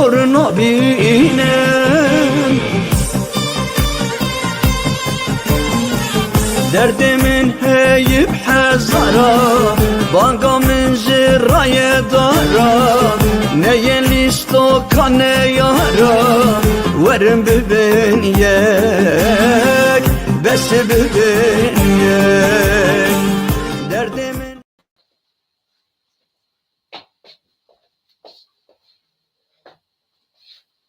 زور نبینم derdimin heyip hezara Banga min jiraya dara Neye listo kane yara Verin bibin yek Besi bibin yek Derdimin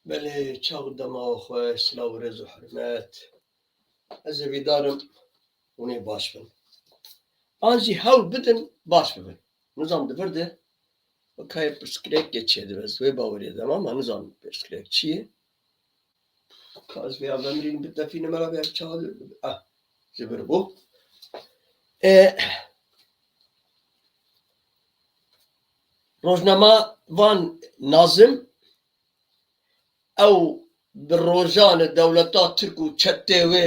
بله چاو دما خواه سلاو رز و حرمت از ویدارم اونی باش بن آنجی هول بدن باش ببن نظام دبرده و کای پرسکرک geçiyordu biz ve bavriydim ama nizam pرسکرک چیه؟ کاز وی آمرین به دفینه مرا به چهار زبر بو روزنامه وان نازم او بالروجان الدولتات تركو تشتوي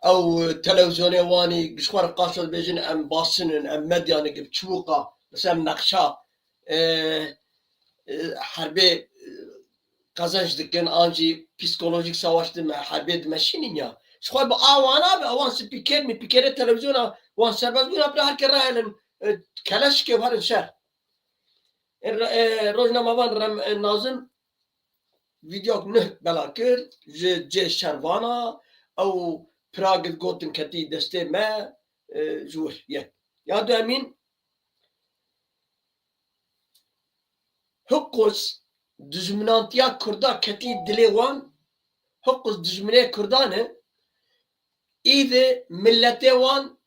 او تلفزيوني واني قشوار قاصد بيجن ام باسنن ام مديانه بتشوقه مثلا نقشا حربي kazanç dükkan anci psikolojik savaştı mı harbi etmeşinin ya. Şoy bu avana be avan spiker mi pikere televizyona wan serbest bu yapra her kere halen keleş ke var şer. Rojnama van nazım video ne belakir je şervana او Prag gotin kati deste me jur ye. Ya da emin hukus Dijminantiya Kurda keti dilê wan hiqûz dijminê Kurdanê îdê milletê wan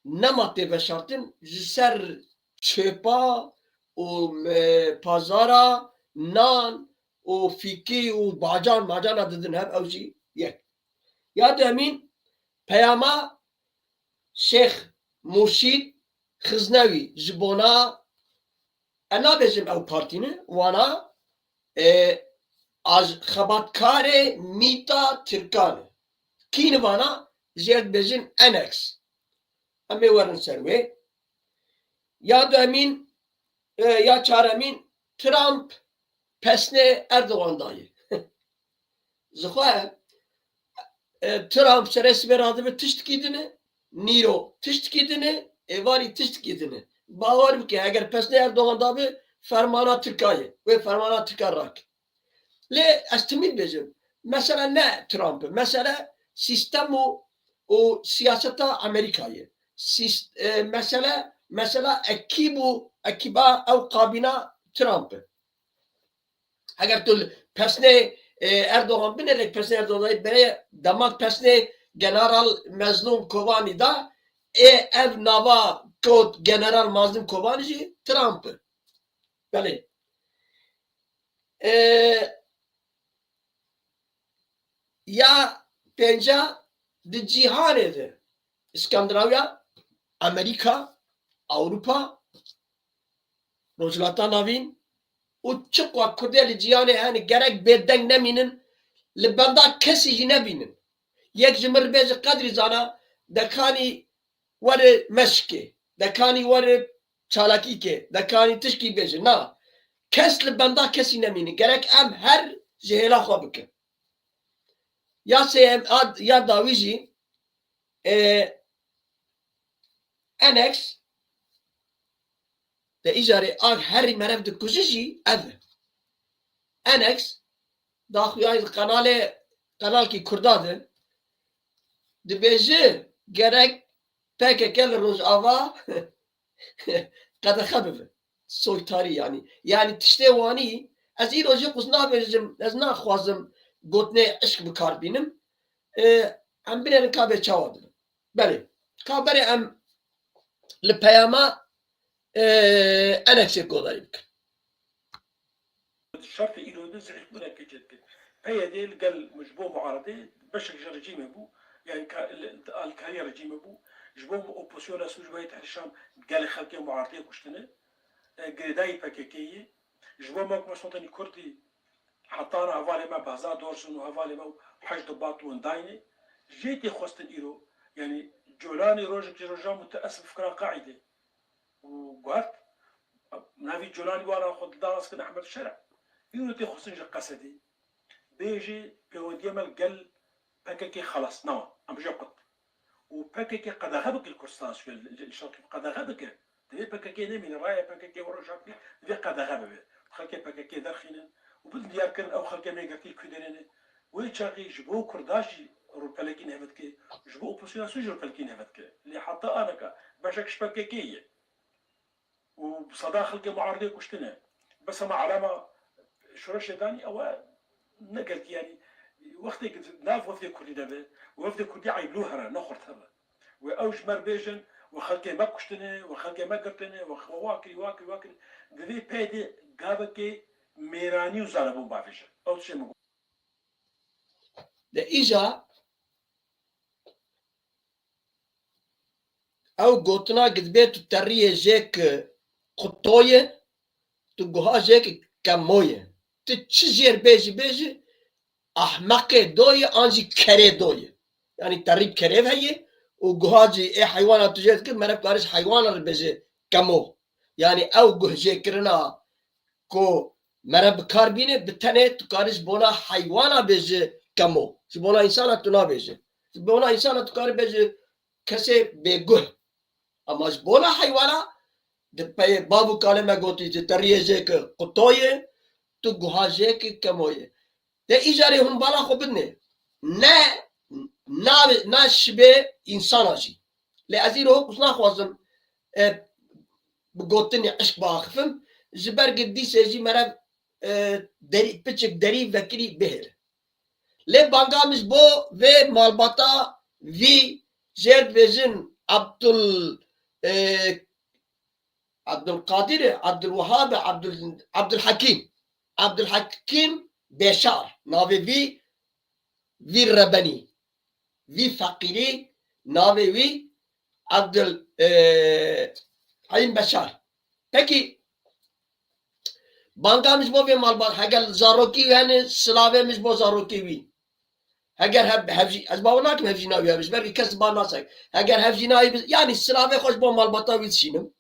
nema têveşartin ji ser çêpa û pazara nan û fîkî û bacana didin hev ew jî yek. Ya demîn peyama Şeyx Murşîd Xiznewî ji bona em nabêjim ew partîne wana از خباتکار میتا ترکان کین وانا زیاد بزن انکس امی ورن سروی یا دو امین یا چهار امین ترامپ پسنه اردوغان دایی زخواه ترامپ سرس براده به تشت کیدنه نیرو تشت کیدنه ایواری تشت کیدنه باور بکی اگر پسنه اردوغان دایی فرمانا ترکایه و فرمانا ترکار راک ليه استمد بيجم مثلا نه ترامب مثلا سيستم و سياسة أمريكية مثلا اكيبا او قابنا ترامب اگر تول پسنه اردوغان بنرek پسنه اردوغان بره دماغ پسنه جنرال مظلوم کوبانی دا ev nava kod general mazlum کوبانی جي ترامب بله یا پنجا دی جیهانه ده اسکندناویا امریکا اوروپا روجلاتا ناوین و چقوا کردل جیهانه hani gerek bedden neminin libanda kesici nebinin yek jimir bezi kadri zana dekani vare meşke dekani vare çalakike dekani tişki bezi na kes libanda kesi neminin gerek em her jehela xwabike ya seyem ad ya davici annex de ijare ag her merev de kuzici ev annex daxuyay kanal ki kurdadı de beji gerek PKK'lı Rojava kada xabibe soytari yani tişte vani az iyi roji kuzna bezim az na xwazim gotne eşk bikar bînim em binerin kabe çawa dibin belê kabere em li peyama enekşê kodarî bikin شرط إيران زعيم بنا كجد هي دي قال مجبو معارضة بشر رجيم أبو يعني الكارير رجيم أبو جبو أوبوسيون أسوج بيت الشام قال خلقي معارضة كشتنا قرداي بكيكية جبو ما كمسوطني كردي حطانا هفالي ما بهزار دورسون وهفالي ما حج ضباط وندايني جيتي خوستن إيرو يعني جولاني روجك جروجان متأسف فكرة قاعدة وقعدت نافي جولاني وانا خد دارس كن أحمد الشرع يونتي خصنج قصدي بيجي بيودي مال قال باكاكي خلاص نو ام جوقت وباكاكي قد غابك الكرستاس في الشرق قد غابك دي باكاكي من رايه باكاكي ورجعتي دي قد غابك خلكي باكاكي درخينا وبد ياركن او خلكي ما قالتي كودرين ويتشاغي جبو كرداجي روبالكين هفتكي جبو اوبوسيون روبالكين هفتكي اللي حتى انا باشاك شباكاكي وبصدا خلكي معارضه كشتنا بس ما علامه شرش داني او نقلت يعني وقت ناف وفد كردي دابا وفد كردي عيبلوها نخرتها واوج مربيجن وخلكي ما كشتني وخلكي ما قرتني وخواكي واكي واكي ذي بيدي قابكي ميراني وزالبو بافيش او شيء مقول ده إيجا أو قوتنا قد بيتو تريه جيك قطوية تقوها جيك كموية تتشجير بيجي أحمق دوية أنجي كري دوية يعني تريب كريب هي وقوها جي إيه حيوانات تجيت كده مرف كارش حيوانات بيجي كمو يعني أو قوه جي كرنا كو مرف كاربينه بتنه تكارش بونا حيوانا بيجي كمو بونا إنسانا تنا بيجي بونا إنسانا تكار بيجي كسي بيجوه أما بونا حيوانا دبي بابو كلمة قوتي تريه جيك قطوية تقوها جيك كموية ده إجاري هم بالا خبرني نا شبه إنسان أجي لأزيره كسنا خوازم بقوتني عشق باخفم جبر قدي سيجي مرف دري بتشك دري وكري بهر لي بانغامش بو و مالباتا في جير فيجن عبد القادر عبد الوهاب عبد الحكيم بشار ناوي في الرباني في فقيري ناوي في عبد الحكيم بشار peki بانكا مش بو في مالبات هاجر زاروكي يعني سلاوي مش بو زاروكي وي هاجر هفجي ازباوناك هفجي ناوي مش بركي كسبان ناسك هاجر هفجي ناوي يعني سلاوي خوش بو مالباتا ويتشينم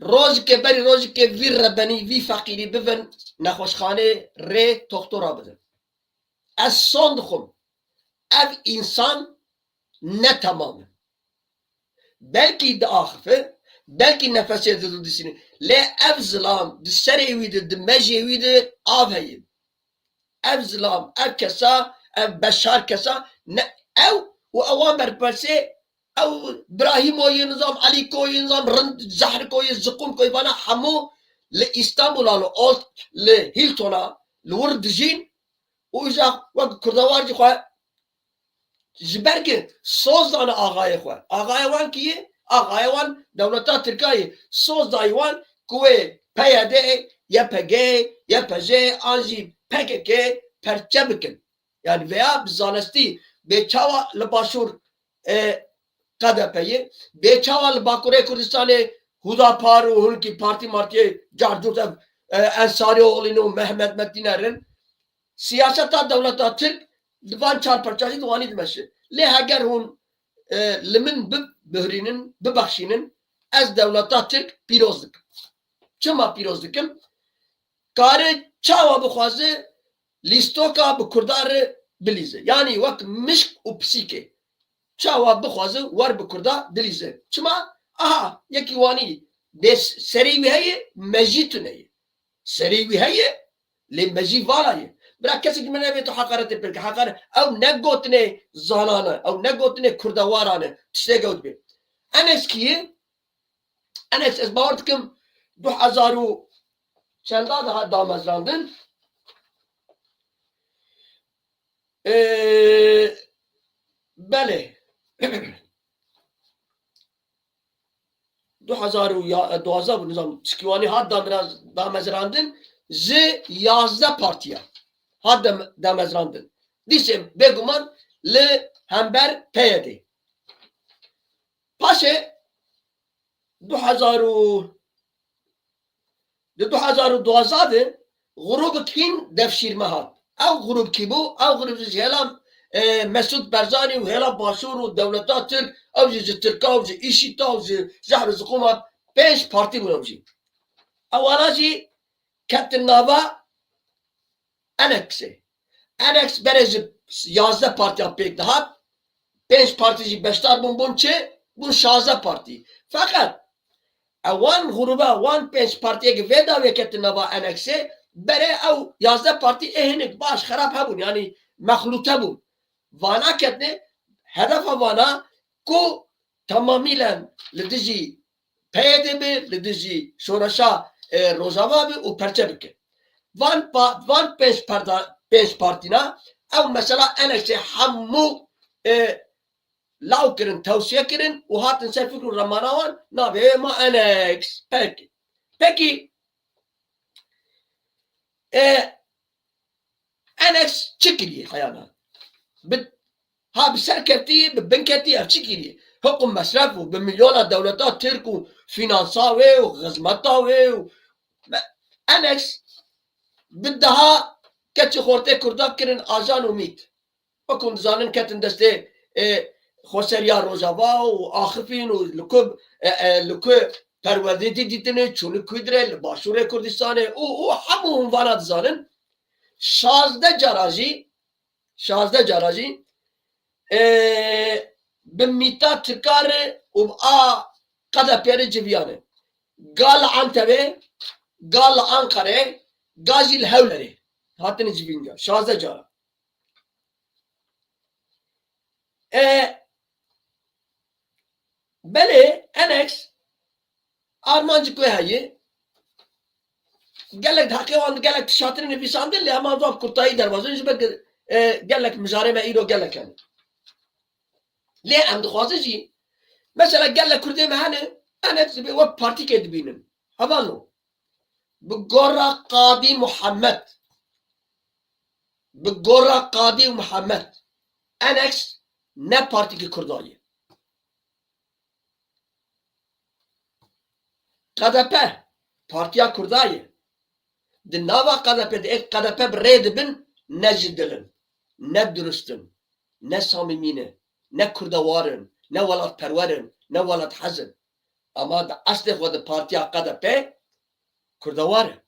روز که بری روز که وی ربانی وی فقیری ببن نخوشخانه ری تختورا بدن از سند خم اف انسان نه تمامه بلکی ده آخفه بلکی نفسی دو دیسینه لی اف ظلام ده سری ویده ده مجی ویده آف هیه اف ظلام اف کسا اف بشار کسا او و اوان برپرسه او ابراهيم كوي نظام علي كوي نظام رند زهر كوي زقوم كوي بنا حمو لإسطنبول على أولت لهيلتونا لورد جين وإذا وقت كردوار جي خواه جبرگه سوز دانه آغای خواه آغای وان کیه؟ آغای وان دولتا ترکایه سوز دایوان کوه پیاده یا پگه یا پجه آنجی پکه پرچه بکن yani veya bizanesti beçava لباشور قدپیه بیچاوال باکوره کردستان هداپار و هنکی پارتی مارتی جارجورت انصاری اولینو محمد مدینرن سیاستا دولتا ترک دوان چار پرچاسی دوانی دمشه لی اگر هون لمن ببهرینن ببخشینن از دولتا ترک پیروز دکم چما پیروز دکم کاره چاوا بخوازه لیستوکا بکردار بلیزه یعنی وقت مشک و پسیکه چاوا بخوازه ور بکردا دلیزه چما aha یکی وانی بس سریوی هی مجیتونه سریوی هی لی مجی والایه برا کسی که منه تو حقارت پرک حقار او نگوتنه زانانه او نگوتنه کردوارانه تشته گوت بی انس کیه انس از باورد کم 2000 چنده daha damazlandın بله 2012 bu nizam çıkıvani hadda biraz damazlandın z yazda partiya hadda damazlandın disem beguman le hember peyedi paşe 2012 غروب کین دفشیر مهات او غروب کی بو او غروب هلام مسعود برزانی و هلا باشور و دولتا ترک او جی ترکا و جی ایشیتا و جی زهر زقوما 5 parti بودم جی اولا جی ketin nava Enex'e. Enex berezi 11 partiya pek daha 5 partici 5'tar bun çe bun 16 parti. Fakat wan gruba wan 5 partiye ki veda ve ketin nava Enex'e bere ev 11 parti ehnik baş xarab hebun yani mehluta bun. Vana ketne hedefa vana ku tamamilen lidiji PYD bi lidiji şoraşa Rojava bi u perçe bike. Van 5 partina ev mesela Enex'e hammu lav kirin tavsiye kirin u hatin ser fikru ramanavan nabe ma Enex. Peki Enex çikiliye hayana. Ha bir serketi bir benketi çikiliye. Hukum masraf ve milyona devleta Türk u finansa ve hizmeta ve Enex daha keçi xorte kurda kirin ajan umid. Bakın zanın ketin deste Xoseriya Rojava u Axifin u lukü pervedeti ditine çunu kudre başure Kurdistan'e u hamu unvanat zanın 16 caraji bimita tıkarı u a kada peri civiyane gal Antep'e gal Ankara gazil hevleri hattını cibinga 16 cara beli Enex Armancı koyayı gelek hakivan gelek şatırın nefisam değil ama zor kurtayı dervazın jibe gelek müzareme ilo gelek yani le am dixwaziji mesela gelek kurdeme hani Enex bir o parti kedibinin havalo bu gorra Qadi Muhammed bu gorra Qadi Muhammed Enex ne parti ki kurdayı KDP partiya kurdayı di nava KDP de ek KDP birê bin ne jidilin ne dürüstün ne samimine ne kurdawarın ne welat perwerin ne welat hezin ama da aslê xwe di partiya KDP kurdawarın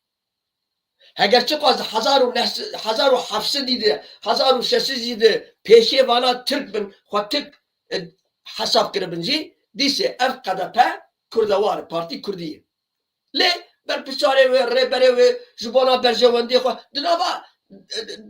heger çi qaz 1700 dîdi 1600 dîdi pêşê vana Türk bin xwe Türk hesab kiribin jî dîsê ev KDP kurdawar parti Kurdiyê lê berpiçarê ve rêberê ve ji bona berjewendiyê xwe di nava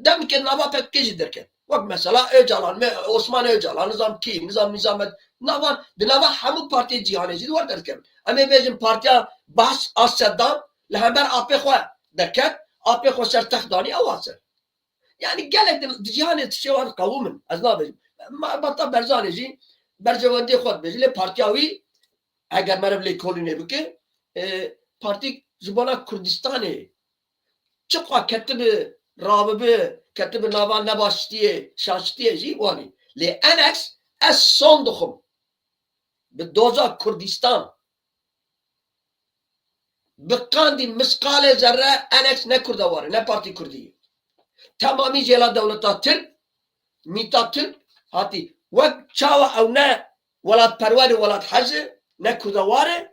demkê nava pek kê derket wek mesela Öcalan Osman Öcalan Nizam nava di nava hemû partiyê cîhanê jî war derket em ê bêjin partiya Bahs a Seddam li hember apê xwe deket apê xwe ser text danî ew aser yani gelek di cîhanê tişê war qewûmin ez nabêjim bata Berzanê jî berjewendiyê xwe dibêje lê partiya wî eger merev lê kolînê bike parti ji bona Kurdistanê çi qa ketibi rabibi ketibi nava nebaştiyê şaştiyê jî wanî lê Enex ez son dixwim bi doza Kurdistan bi qandî misqalê zerre Enex ne kurdawar ne parti Kurdiyê temamî jêla dewleta Türk mîta Türk hatî wek çawa ew ne welat perwerî welat hezê ne kurdawar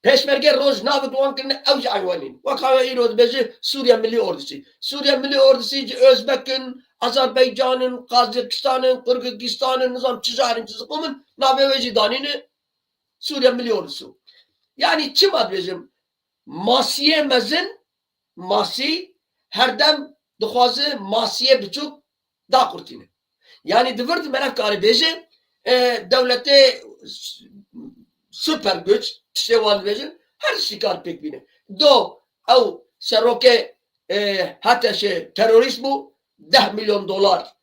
Peşmerge roz navı doğan kirine ev ayvanîn. Vakava îro dibêje Suriye Millî Ordusu. Suriye Millî Ordusu Özbek'in, Azerbaycan'ın, Kazakistan'ın, Kırgızistan'ın, nizam çizarin çizikumun navê wê jî danîne Suriye Millî Ordusu. Yani çi dibêjim masiyê mezin masî herdem dixwaze masiyê biçûk daqurtîne. Yani divir merev karî bêje devletê süper güç tiştê wan dibêjin her şikar pek bîne. Do ew serokê heteşê terorîst bû 10 milyon dolar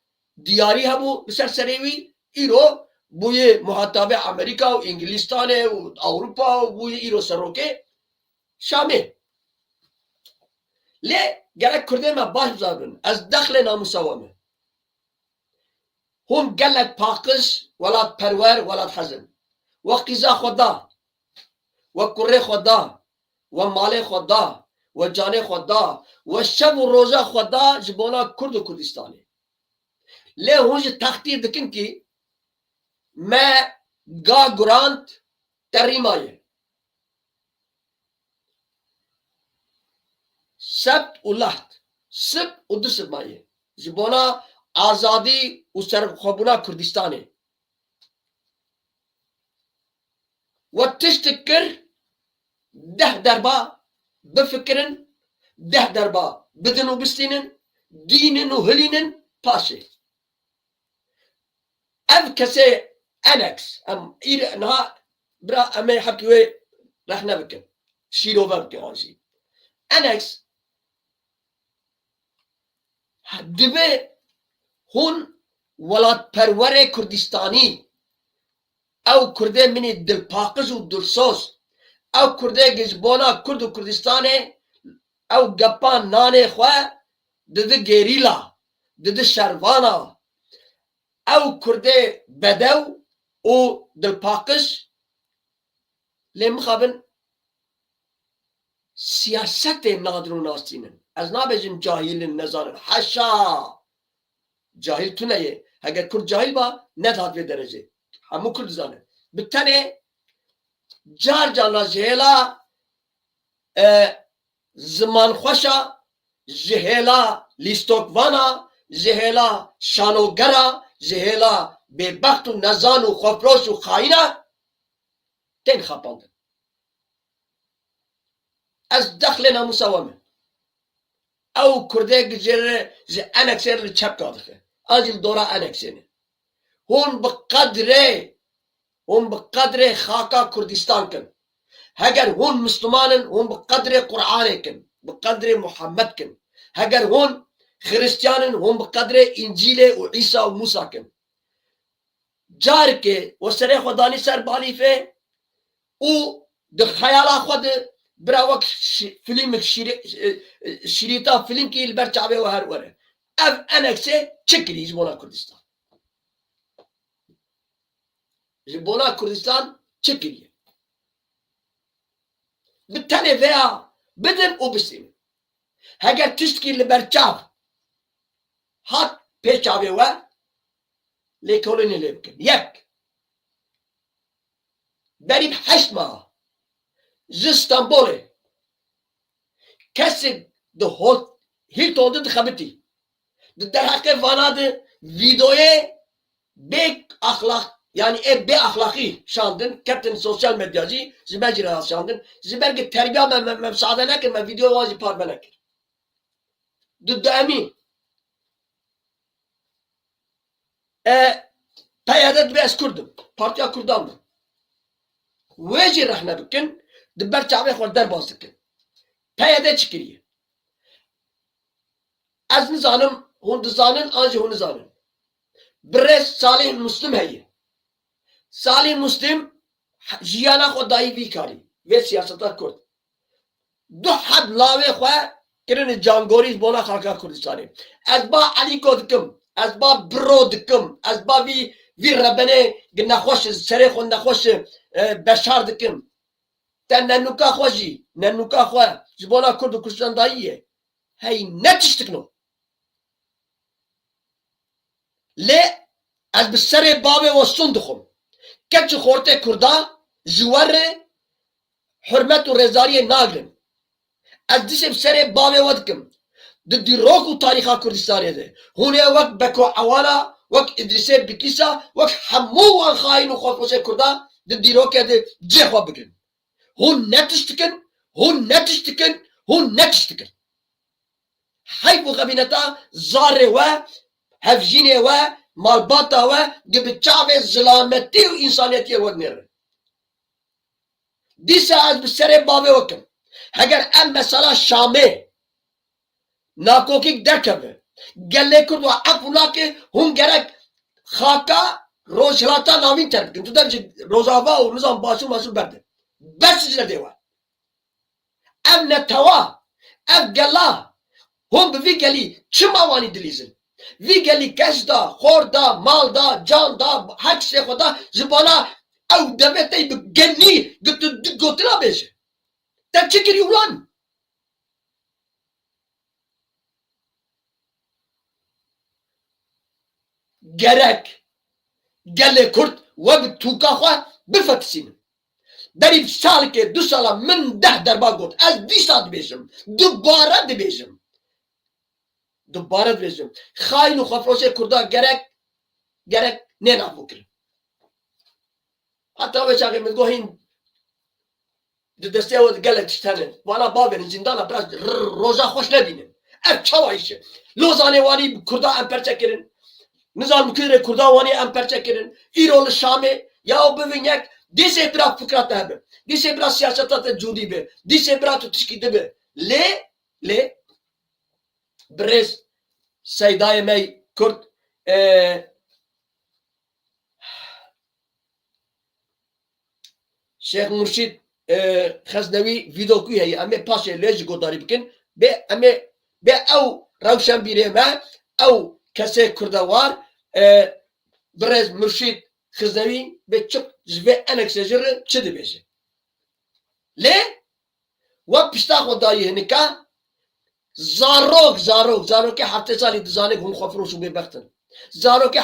diyarî hebû bi ser serê wî îro bûyê muhatabe Amerîka û İngilistanê û Awropa û bûyê îro serokê Şamê. Lê gerek Kurdê me baş bizarbin ez dexlê namusa we me. Hûn gelek paqij welat perwer welat hezin. Ve qîza xwe da ve kurê xwe da ve malê xwe da ve canê xwe da ve şev û roja xwe da ji bona Kurd û Kurdistanê lê hûn ji textîr dikin kî me ga gurand terîmayê sebt û leht. Sib û du sibmayê. Ji bona azadî û serxwebûna Kurdistanê. We tiştek kir, deh derba bifikirin, deh derba bidin û bistînin, dînin û hilînin paşê. Ev kesê Annex, em niha bira em ê hekî wê rehne bikin. Şîrove bikin anjî. Annex dibe hûn welatperwerê Kurdistanî ew Kurdê minî dilpaqij û dilsoz ew Kurdê ji bona Kurd û Kurdistanê ew gepan nanê xwe didi gêrîla, didi şervana. Ew Kurdê bedew û dilpaqij lê mixabin siyasetê nadir û nastînin. Ez nabêjim cahîlin nezanin. Heşa! Cahil tu neyê. Heger Kurd cahil ba net hat vê derecê. Hemû Kurd dizanin. Bi tenê car carla ji hêla zimanxweşa, ji hêla lîstokvana, ji hêla şanogera, ji hêla bêbext û nezan û xwefiroş û xayîna tên xapandin. Ez dexlê namusa we me. Ew Kurdê ji Annexê li çepka dixê. An jî li dora Annexê ne. Hûn bi qedrê xaka Kurdistan kin. Heger hûn Müslümanin, hûn bi qedrê Qur'anê kin. Bi qedrê Muhammed kin. Heger hûn Hristiyanin, hûn bi qedrê İncîlê û İsa û Musa kin. Carekê we serê xwe danî ser balîfê û di xeyala xwe de bira wek filmek şîrîta filmkî li ber çavê we her were. Ev Annexê çi kirî ji bona Kurdistan? Ji bona Kurdistan çi kiriye? Bi tenê veya bidin û bistînin. Heger tiştkî li ber çav hat pê çavê we lêkolînê lê bikin. Yek, berî heşt maha ji Stenbolê kesek di Hilton de dixebitî. Di derheqê vana de vîdeoyê bê axlaq yani bê axlaqî şandin, ketin sosyal medyacî ji ber jî re şandin. Ji ber ki terbiya me müsaade nekir, me vîdeo wan jî parve nekir. Di duemî peyede dibe ez Kurdim. Partiya Kurdan bin. Wê jî rehne bikin, di ber çavê xwe derbas dikin. Peyede çi kiriye? Ez nizanim, hûn dizanin, an jî hûn nizanin. Birêz Salih Muslim heye. Salih Muslim jiyana xwe dayî vî karî. Vê siyaseta Kurd. Du heb lavê xwe kirin cangorî ji bona xalka Kurdistanê. Ez ba Elîko dikim, ez ba biro dikim, ez ba vî rebenê nexweş serê xwe nexweş beşar dikim. Te nenûka xwe jî, nenûka xwe ji bona Kurd û Kurdistan dayî ye. Hey ne tiştik no. Lê ez bi serê bavê we sun dixwim. Keç ji xortê Kurda ji werê hurmet û rêzariyê nagirin. Ez dişê bi serê bavê we dikim. Di dîrok û tarîxa Kurdistanê de hûn ê wek Beko Ewala, wek İdrisê Bikîsa, wek hemû wan xayîn û xwefiroşê Kurda di dîrokê de cê xwe bigirin. Hûn ne tiş dikin, hûn ne tiş dikin, hûn ne tiş dikin. Heyv û xebîneta zarê we, hevjînê we, malbata we gibi çavê zilametî û însaniyetiyê we dinêrin. Dîsa ez bi serê bavê we kim. Heger em mesela Şamê nakokîk derkeve. Gelê Kurd û ev wilakê hûn gerek xaka rojhilata navîn ter bikin. Tu der ji rojava û nizam başûr maşûr berdin. Bes ji nedê we. Ev netewa, ev gela hûn bi vî gelî çima wanî dilîzin. Vî gelî kes da, xor da, mal da, can da, her şişê xwe da ji bona ew devletê bi genî gotina bêje. Te çi kirî ulan? Gerek gelê Kurd we bi tûka xwe bifetisînin. Derib salke 2 sala min 10 derba got. Ez 20 saat dibêjim. Dubare dibêjim. Dubare dibêjim. Xayn û xafrosê Kurda gerek ne nafukir. Hatta ve çakı min gohin di destê we gelek tiştene. Vala bavêrin zindana biraz roja xweş nebînin. Ev çawa îşe. Lozanê wanî Kurda em perçekirin. Nizam Kûrê Kurda wanî em perçekirin. İro li Şamê ya bivin yek dîsê bira fikra te hebe. Dîsê bira siyaseta te cûdî be. Dîsê bira tu tişkî dibe. Lê birêz Seydayê me Kurd Şeyh Murşid Xeznewî vîdokû heye em ê paşê lê ji godarî bikin em ê ew rewşenbîrê me ew kesê Kurda war birêz Murşid Xeznewî bê çi ji vê eneksê jî re çi dibêje. Lê we pişta xwe dayî hinika zarokê heftê salî dizanê hûn xwe firoş û bêbextin. Zarokê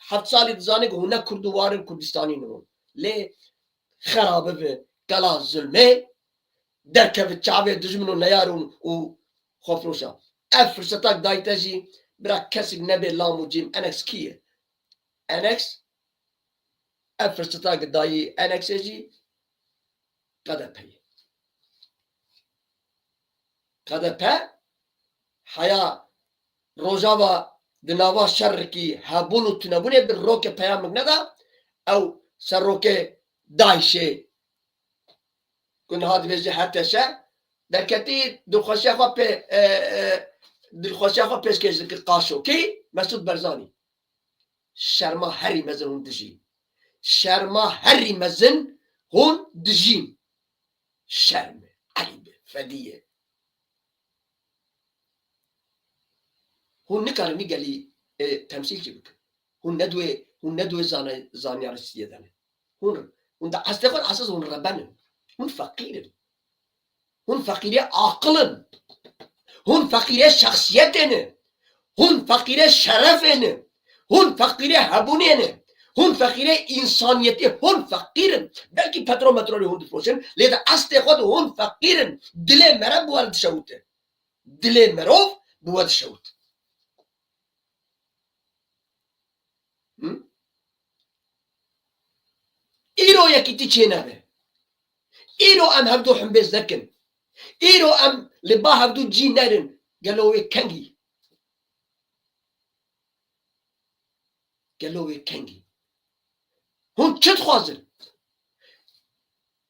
heft salî dizanê hûn ne Kurd û warin Kurdistanî ne hûn. Lê xerabe ve gala zulmê derkevit çavê dijmin û neyar û xwefiroşa. Ev fırsatak dayî te jî bira kesik nebe lam û cîm enex kî ye? Enex ev fırsatak dayî enexê jî QDP ye. QDP heya rojava di nava şerrikî hebûn û tunebûnê bir rokê peyamek neda ew serrokê Daişê ku niha dibêje herteşe derketî dilxweşiya xwe pêşkêş dikir Qaşokî Mesûd Berzanî. Şerma herî mezin hûn dijîn. Şerma herî mezin hûn dijîn. Şerme, eybe, fediye. Hûn nikarin vî gelî temsîl jî bikin. Hûn nedwê zanyarî stiyê dene. Hûn da hestê xwe esas hûn rebenin. Hûn feqîrin. Hûn feqîrê aqilin. Hûn feqîrê şexsiyetê ne. Hûn feqîrê şerefê ne. Hûn feqîrê hebûnê ne. Hûn feqîrê însaniyetê. Hûn feqîrin. Belkî petrometrolê hûn difiroşin. Lê de estê xwe de hûn feqîrin. Dilê merov bi we dişewite. Dilê merov bi we dişewite. İro yekî tî çê nebe. İro em hevdû himbêz nekin. İro em li ba hevdû cî nerin. Gelo wê kengî. Gelo wê kengî. Hûn çi dixwazin?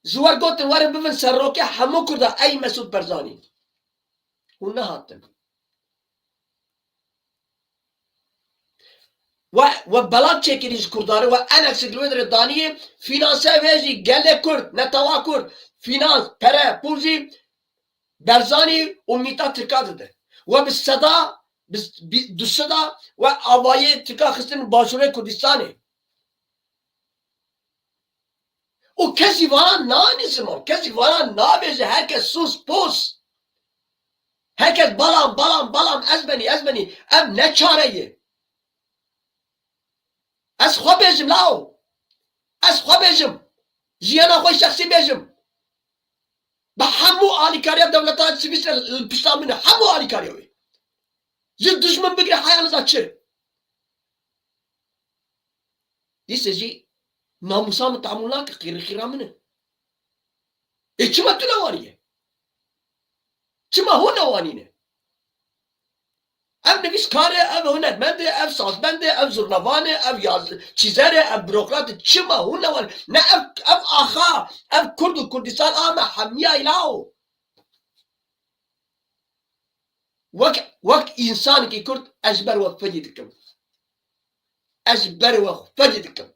Ji we gotin werin bivin serrokê hemû Kurda ey Mesûd Berzanî. Hûn nehatin. We belat çêkirî ji Kurdarê we eneksik li wê derê daniyê fînansa wê jî gelê Kurd ne tewa Kurd fînans pere pûl jî Berzanî û mîta Tirka dide. We bi seda du seda we avayê Tirka xistin başûrê Kurdistanê. û kesî varan nanîsin kesî varan nabêje herkes sus pus. Herkes balam ez benî ev ne çare ye. Ez xwe bêjim lao. Ez xwe bêjim. Jiyana xwe şexsî bêjim. Bi hemû alîkariya dewleta sivîs li pişta min e hemû alîkariya wê. Ji dijmin bigire heyanıza çi. Dîsê jî namusa min teamûl nake qîrîqîra min e. Çima tu newanîye? Çima hûn newanîne? Ev nivîskar e, ev hunermend e, ev sazbend e, ev zurnevan e, ev çîzer e, ev bürokrat e. Çima hûn newanî? Ne ev axa, ev Kurd û Kurdistan a me hemiyayê lao. Wek însanekî Kurd ez ji ber we fedî dikim. Ez ji ber we fedî dikim.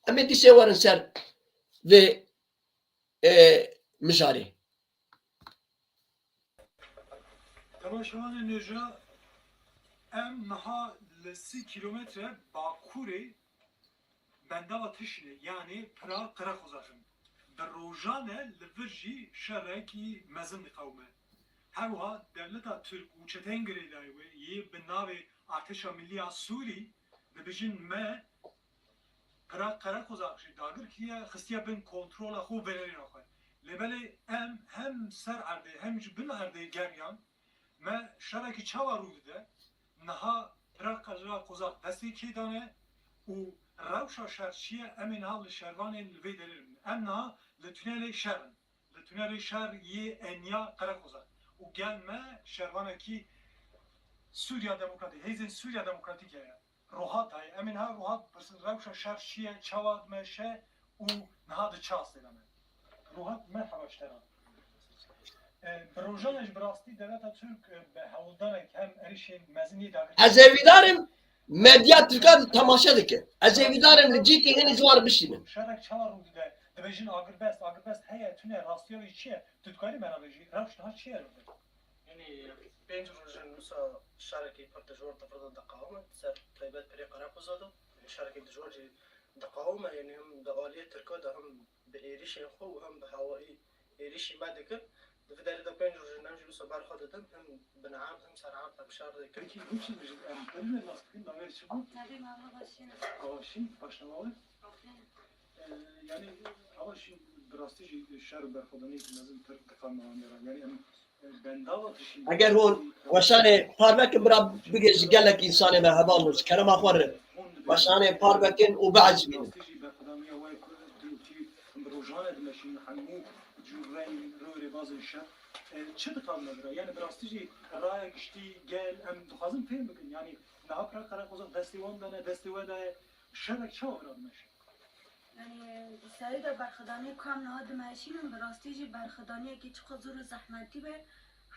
Em ê dîsê werin ser vê mijarê. Temaşavanê nêja em niha li 30 kilometre Bakurê bendava tişinê yani pira qirexuzaxin. Bi rojane li vir jî şerekî mezin diqewme. Herwiha devleta Türk û çetengirê dayê wê yê bi navê Artêşa Millî ya Sûrî dibêjin me پرا قرق وزاقشی داگر کیه خستیا بین کنترل خو بلری نخواه لبلی هم سر عرده هم جبن عرده گریان ما شرکی چاوا رو بده نها پرا قرق وزاق دستی کی دانه و روشا شرچیه امین حال شروان الوی دلیرم ام نها لتونل شرن لتونل شر یه انیا قرق وزاق و گل ما شروانه کی سوریا دموکراتی هیزن سوریا دموکراتیکه روحات های امین ها روحات بس روشا شرچیه چواد مشه و نهاد چاست دلمه روحات مرحبا اشتران بروژانش براستی دولت ترک به حولدانک هم اریشین مزنی داخل از اویدارم مدیا ترکا تماشا دکه از اویدارم لجی که هنی زوار بشینم شرک چهار رو دیده دبیجین آگربست هیا تونه راستیوی چیه تدکاری منابجی روش نها چیه رو ده يعني بين روجن نسا شاركي بارتجور تفرض دقاومة سر طيبات بريق عراق وزادو شاركي دجورجي دقاومة يعني هم دقالية تركودا هم بإيريشي خو هم بهوائي إيريشي ما دكر دفداري دا بين روجن نمجي نسا بار خودتن هم بنعام هم سرعام تبشار دكر Peki bu için benimle nasıl davet çıkıyor? Tabii mama başına. Ama şimdi başlamalı. Yani ama şimdi biraz da şer berfadanı lazım tıkanmadan yani ben davet şimdi. اگر هون وشانه پاربکن برا بگیش گلک انسان ما هبان نوش کرم آخور وشانه پاربکن و بعض بینم berfadanıya ve brojane demişim hamu cüvey röre bazı şer. Çıt kalmadı yani biraz da raya geçti gel em duhazım film bakın yani ne yapar karak ozan destivan da şerek çağır admış. یعنی سری در برخدانی کام نهاد ماشینم براستی جی برخدانی که چه زور و زحمتی به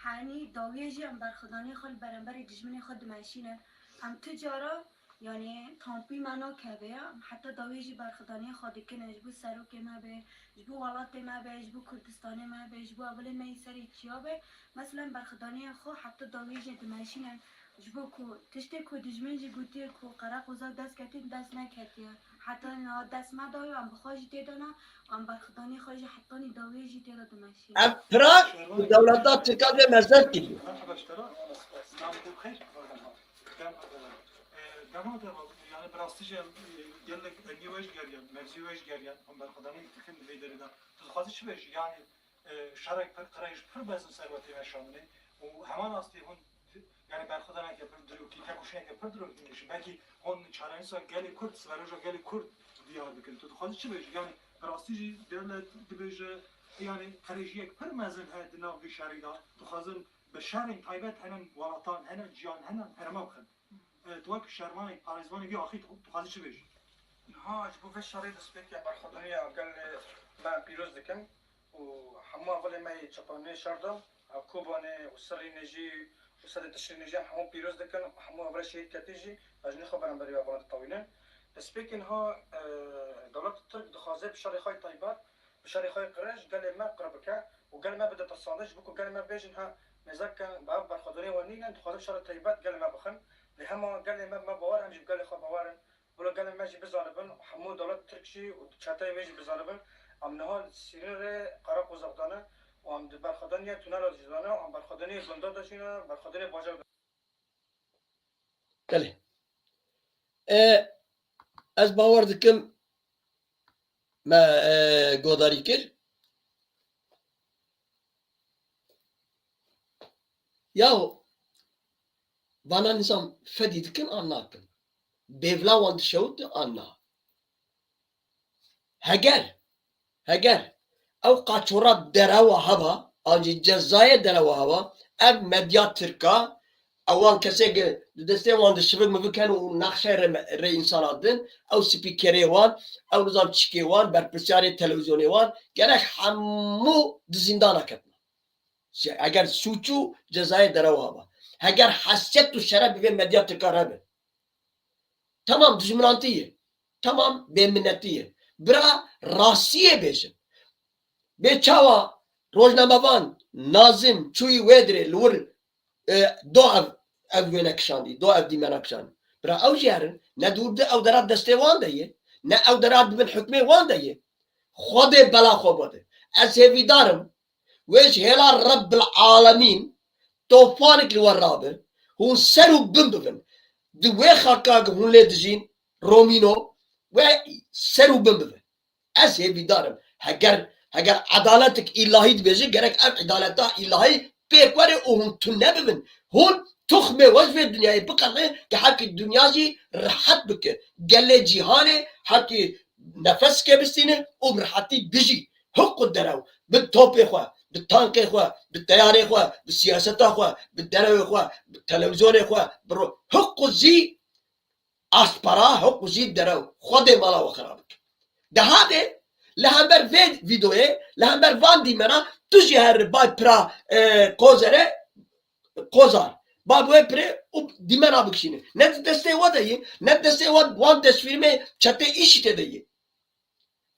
حانی داویه جی هم برخدانی خال برانبر دجمنی خود ماشینه هم تجارا یعنی تامپی منا که به حتی داویه جی برخدانی خود که نجبو سروک ما به جبو ولات ما به جبو کردستانی ما به جبو اول می سری چیا به مثلا برخدانی خو حتی داویه جی ماشینه جبو کو تشته کو دجمن جی گوتی کو قرق وزا دست کتین دست نکتیه حتی نه دست ما داوی ام بخواهی دیدانا ام برخدانی خواهی حتی نی داوی جی دیدا دمشی ام پراگ دولتات ترکا به مزد کردیم Arkadaşlara İstanbul Khayr Dama da yani biraz da gelek niyeş geliyor, mevziyeş geliyor. Onlar kadar bütün liderler. Tuzkazı çıkıyor yani şarek per karayış per bazı serveti yaşamını. O hemen aslında hon yani berxudana yapır duruyor ki tek kuşa yapır duruyor ki belki hon çarensa geli Kürt svarıca geli Kürt diyar bikin. Tuzkazı çıkıyor yani biraz da devlet dibece yani karayışık per mazın hadi nav şarida. Tuzkazın بشارن طيبات هنن ورطان هنن جيان هنن هرمابخن توك شرماني باريزواني بيو اخي تخازي شو بيج ها جبو في الشريط سبيكي برخدانية قال ما بيروز دكم وحما ولي ما يتشطاني شردم كوباني وسري نجي وسري تشري نجي حمو بيروز دكم حمو ولا شيء كتيجي اجني خبرم بري وابرد الطويلين سبيكين ها دولة الترك دخازي بشاري خاي طيبات بشاري خاي قراش قال ما قربك وقال ما بدأت الصاندج بكو قال ما بيجنها مزكا بعض برخدانية ونينا دخازي بشاري طيبات قال ما بخن لهما قال ما بوارن جيب قال خا بوارن ولا قال ما جي بزاربن حمو دولة تركشي وتشاتاي ما جي بزاربن ام نهال سينر قرق وزقدانه وام برخدانية تونال جدانه وام برخدانية بندر داشينه برخدانية باجر کله از باور دکم ما گوداری کرد yahu bana nizam fedidikin anlakin. Bevla wan dişewt anna. Heger ew qaçora derewa heva anjî Cezayir derewa heva ev medya Tirka ewan kesek di destê wan dişivik mivikin û nexşe re însanan din ew spîkerê wan ew nizam çîkê wan berpirsyarê televizyonê wan gerek hemû di zîndana ketin. Eğer suçu cezayı derewa hava. Eğer haset u şeref ve medya tıkar be. Tamam düzmünantiye. Tamam beminnetiye. Bira rasiye beşin. Be çava rojnamavan nazim çuyi vedre lur do ev venekşandi. Do ev dimenekşandi. Bira ev jerin ne durdu ev derat destevan daye. Ne ev derat bin hükmê wan daye. Xwedê bela xwe bide. Ez hêvîdarim ويش هلا رب العالمين توفانك الورابر هون سرو بمبفن دوي خاكاك هون لدجين رومينو ve seru bimbe. Ez hevi darım. Heger adaletik ilahi dibêje gerek ev adaleta ilahi pêkwere û hûn tu nebibin. Hûn tuxmê wez vê dünyayê biqene ki herkî dünya jî rahat bike. Gelê cîhanê herkî nefes kebistîne û rahatî bijî. Hukku derew bi topê xwe, bi tankê xwe, bi teyarê xwe, bi siyaseta xwe, bi derewê xwe, bi televizyonê xwe, bi hukku jî aspara, hukku jî derew. Xwedê mala we xerab bike. Dehadê lehember vê vîdoyê, lehember van dîmena tu jî her bay pira kozere kozar. Ba wê pirê û dîmena bikişîne. Ne destê we de yê, ne destê we wan destfîrmê çetê îşî tê de yê.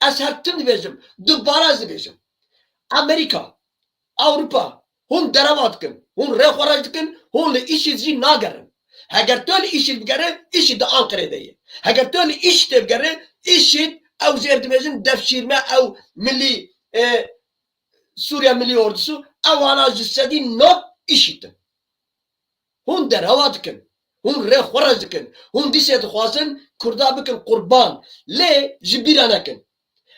Ez her tim dibêjim, du baraz dibêjim. Amerika, Avrupa, hûn dereva dikin, hûn rêxwera dikin, hûn li îşî jî nagerin. Heger tu li îşî bigere, îşî di Ankara'da ye. Heger tu li îşî tê bigere, îşî ew zêr dibêjin devşîrme ew millî Suriye Millî Ordusu ew wana ji sedî not îşîtin. Hûn dereva dikin, hûn rêxwera dikin, hûn dîsê dixwazin Kurda bikin qurban, lê ji bîra nekin.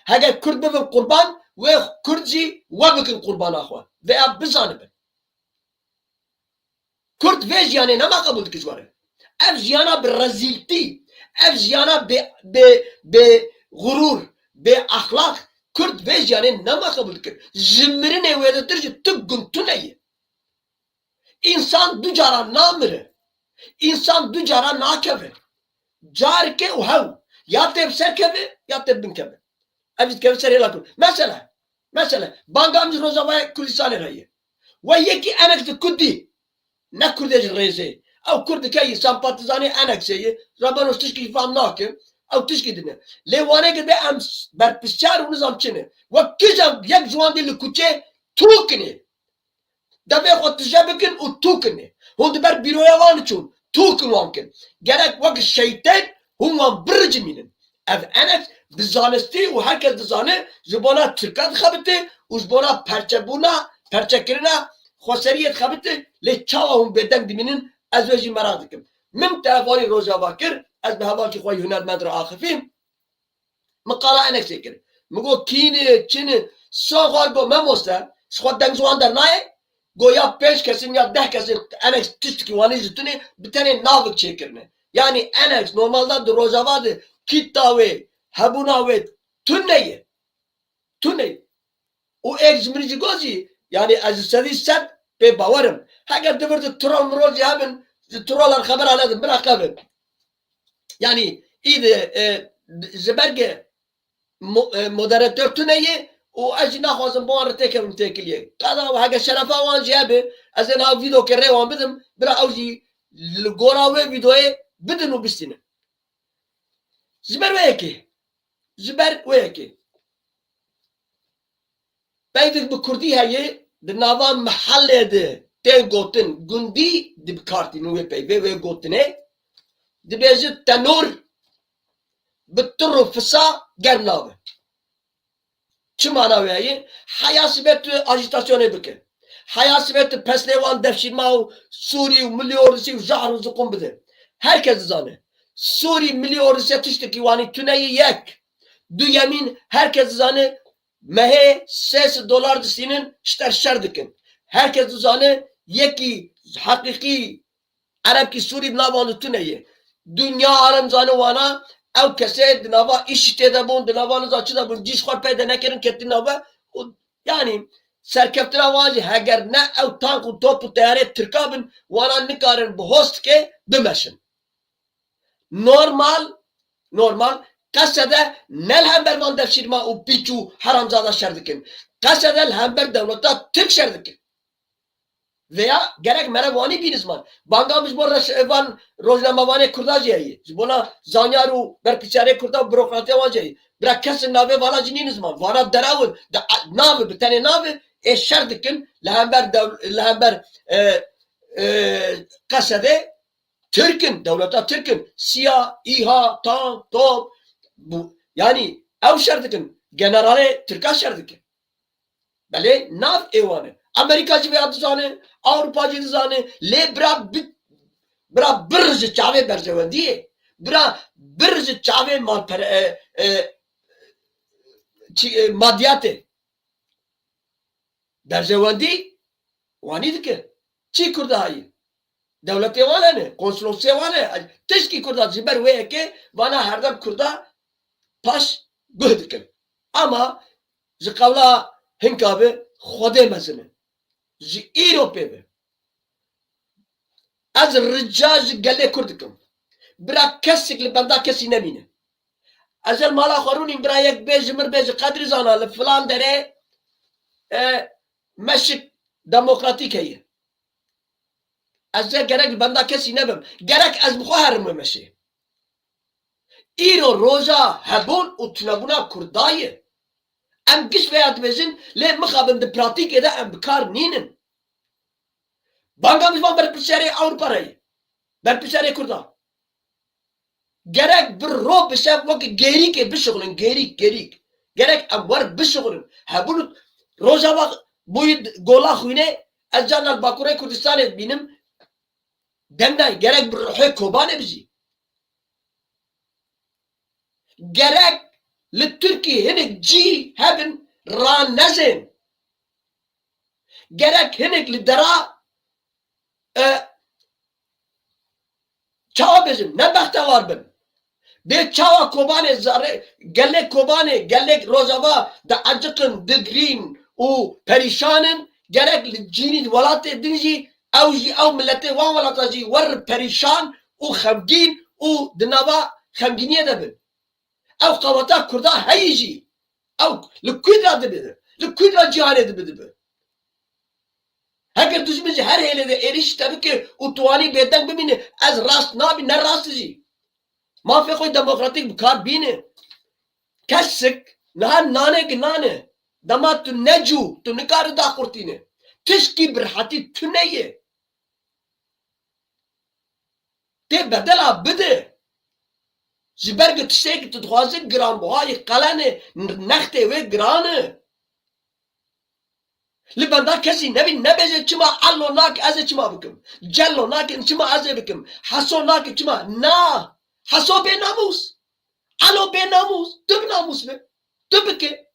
Heger Kurd bibin qurban, wê Kurd jî we bikin qurbana xwe. Vê ev bizanibin. Kurd vê jiyanê nema qebûl dike ji were. Ev jiyana bi rezîltî, ev jiyana bê gurûr, bê axlaq, Kurd vê jiyanê nema qebûl dike. Ji mirinê wê de tir jî tu guntune ye. İnsan du cara namire. İnsan du cara nakeve. Carike û hew. Ya tê bi ser keve, ya tê bin keve. Ev dikeve serê la Kurd. Mesela, bangam ji Rojavayê Kurdistanê re ye. We yekî enek di Kurdî, ne Kurdê ji rêzê. Ew Kurd dike yê sempatizanê eneksê ye, raberos tişkî fam nake, ew tişkî dine. Lê wane gibe em berpirsar û nizam çine. We kîjan yek ciwan dê li kuçê tûkinê. Devê xwe tije bikin û tûkinê. Hûn diber bîroya wan çûn, tûkin wan kin. Gerek wek şeytên hûn wan biricimînin. Ev enek di zanistî û herkes dizane ji bona Tirka dixebite û ji bona perçebûna, perçekirina xweseriyê dixebite lê çawa hûn bêdeng dimînin ez wê jî merak dikim. Min telefonê Rojava kir, ez bi hevakî xwe hunermend re axivîm. Min qala eneksê kir. Min got kînê, çinê, son xwar got memoste, ji xwe deng ji wan dernayê, got ya 5 kesin ya 10 kesin eneks tiştekî wanî ji tunê bi tenê navik çêkirine. Yani eneks normalde di Rojava de kitta wê, hebûna wê tune ye. Tune. û êk ji min jî got jî yani ez ji sedî sed pê bawerim. Heger divir di trol mirol jî hebin, ji trolan xebera nedim, biraqebin. Yani î de ji bergê moderatör tune ye û ez jî naxwazim bi wan re têkevim têkiliye. Qada heger şerefa wan jî hebe, ez ê niha vîdokê rê wan bidim, bira ew jî li gora wê vîdoyê bidin û bistîne. Ji ber wê yekê, ji ber wê yekê. Peyvek bi Kurdî heye di nava mihellê de tên gotin gundî dibkartînin wê peyvê wê gotinê dibêje tenor bi tir û fisa gernabe. Çi mana wê heye? Heya sibê tu ajîtasyonê bike. Heya sibê tu pesnê wan devşîrma û Sûrî û Millî Ordusî û zahr û ziqûn bide. Herkes dizane. Sûrî Millî Ordusiya tiştekî wanî tuneyê yek. Du yemîn herkes dizane mehê $3 distînin şter şer dikin. Herkes dizane yekî heqîqî Erebkî Sûrî bi nava tuneyê. Dünya alem zane wana ew kesê di nava îşî tê de bûn, di nava niza çi de bûn, cîş xwe pê de nekirin ketin nava. Yani serkeftina wan jî heger ne ew tank û top û teyarê Tirka bin, wana nikarin bi hostkê bimeşin. Normal kasede nel hember van devşirma û pîç û heramzada şer dikin. Kasede hember devleta Türk şer dikin. Veya gerek mere wanî bînizman. Banga biz bo van rojnamavanê Kurda jî heye. Ji bona zanyar û berpiçarê Kurda û bürokratiya wan jî heye. Bira kesin navê vala jî nînizman. Wana derawin navê bi tenê navê ê şer dikin li hember kasede Türk'ün, devleta Türk'ün, siyah, İHA, tank, top, bu yani ev şerdikin, generale Türk'a şerdikin. Bale nav evanı. Amerikacı ve adı Avrupacı zane, le bra birci çave berceven diye. bira birzi çave maddiyatı. Derzewandi wani dike. Çi kurda hayı. Devleti vana ne? Konsolosya vana. Teşki kurda ziber ve ki vana herdem kurda paş göhdike. Ama zikavla hinkabı khode mezini. Zi İrope be. Az ricaj gelle kurdikim. Bırak kesikli benda kesi nemine. Ezel mala xoruni bırak yek bejimir bej kadri zanalı falan dere meşik demokratik heyi. Ezel gerek benda kesi nebim. Gerek ez buharım meşi. İro roja hebun utnabuna kurdayı. Em giş veya dibezin le mıxabın de pratik ede em bikar ninin. Bangamız van berpişeri Avrupa'yı. Berpişeri kurda. Gerek bir rob bişef vakit gerik bişoğlun gerik. Gerek em var bişoğlun. Ha bunu roja bak bu gola xuyne ez canal Bakure Kürdistan'e benim demden gerek bir ruhu kobane bizi. Gerek li Türkiye hinek ci hebin ranezin. Gerek hinek li dera çağa bizim ne bekte var bin. Bir çağa kobane zare gellek kobane gellek rozava da acıkın digrin u perişanın gerek li cinin velatı dinci evji ev milleti van velatacı var perişan u xemgin u dinava xemginiye de bin. Ev kavata kurda heyici. Ev likudra dibidi. Likudra cihane dibidi. Eğer düşmeci her helede eriş tabii ki utuani beden bimini az rast nabi ne rastıcı. Mafya koy demokratik bir kar bini. Kesik nane ki nane. Damat tu necu tu nikarı da kurtine. Tişki bir hati tüneye. Te bedela bide. Ziberge tişeki tutğazı gram buhayı kalane nekte ve granı. Libanda kesi nebi nebeze çima allo nak aze çima bikim. Cello nak çima aze bikim. Haso nak çima na. Haso be namus. Allo be namus. Tüb namus be. Tüb ki.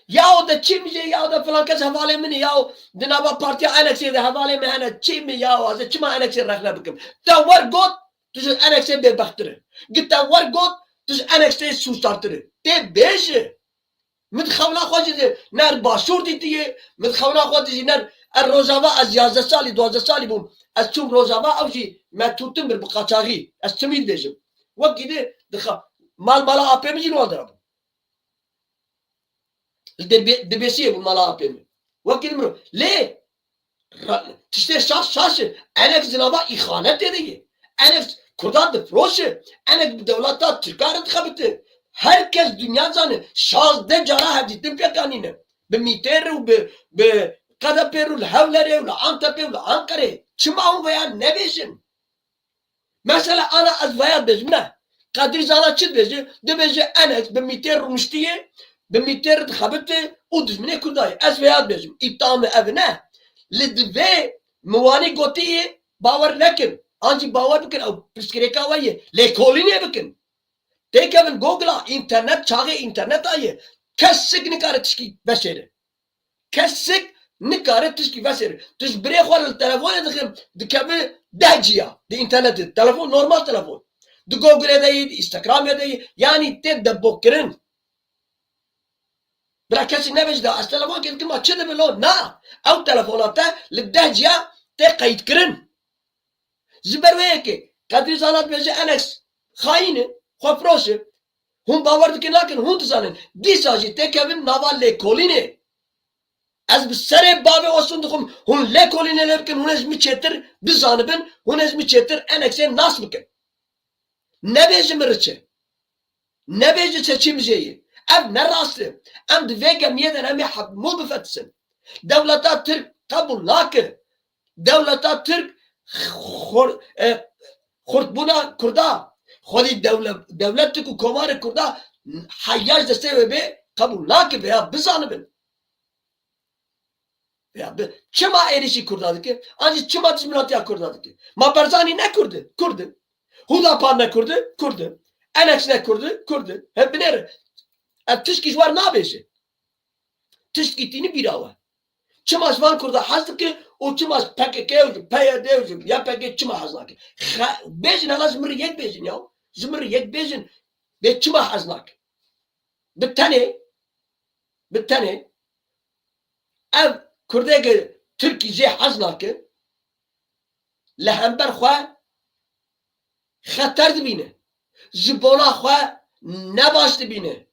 Ya o da çimce ya da falan kes havale mini ya o dinaba partiya anekse de havale mehane çimi ya o aze çima anekse rakla bikim. Ta var got tüzü anekse be baktırı. Gitta var got tüzü anekse sustartırı. Te beşi. متخونا خواجه نر باشور دیدیه متخونا خواجه نر الروزاوا از 11 سالی 12 سالی بوم از چوم روزاوا اوجی ما توتم بر بقاچاغي از تمید دجم وقتی دخا مالا اپمی جنو درم دبیسیه bu mala apemi وقتی مرو له تشته شاش انا زنابا ihanet dedi انا kurdan froşe انا devlata Türkler tıkabıtı. Herkes dünya zanı şazde cara hadittim pekanine. Be miteru be kadaperu havlere ve antaperu Ankara. Çima veya ne besin? Mesela ana az veya bezme. Kadir zana çit bezi de bezi enek be miteru müştiye be miteru habite o düzmine kurdayı. Az veya bezim. İptamı evine. Lidve muvani gotiye bavar nekin. Anci bavar bikin o psikreka vayı. Lekoline bikin. Tekevin Google'a internet çağı internet ayı. Kesik nikare tişki veseri. Kesik nikare tişki veseri. Tiş bire xwar telefon edikim dikevi dehciya. De interneti. Telefon normal telefon. De Google edeyi, Instagram edeyi. Yani te de bokirin. Bırak kesik ne vecde. Az telefon kedim açıdı bilo. Na. Ev telefonata li dehciya te kayıt kirin. Ziber veye ki. Kadri zanat vece enex. Haini. Xwefroşi, hûn bawer dikin nakin hûn dizanin dîsa jî tekevin nava lêkolînê. Ez bi serê bavê osûn dixwim hûn lêkolînê lê bikin hûn ez mi çêtir bizanibin hûn ez mi çêtir eneksê nas bikin. Nebêje min riçe. Nebêje seçîmjeyê. Ev ne rastı. Em di vê gemiyê de em ê hemû bifetisin. Devleta Türk kabul nakir. Devleta Türk xurtbûna Kurda. خودی دولت کو کمار کرده حیاج دسته و به قبول نکه veya بزنبن veya çima erişi kurdadı ki ancak çima tizminatı ya kurdadı ki ma berzani ne kurdu? Huda parne kurdu, kurdu. Enex ne kurdu, kurdu. Hep biner. Tişkiş var ne beşi? Tişk gittiğini bir hava. Çımaş van kurda hazdı ki o çımaş PKK hocam, PYD hocam, ya PKK çıma haznak. Bezin hala zımırı yek bezin ya. Zımırı yek bezin ve çıma haznak. Bir tane ev kurdaki Türkiye haznakı lehember xwe xeter dibîne. Ji bona xwe nebaş dibîne.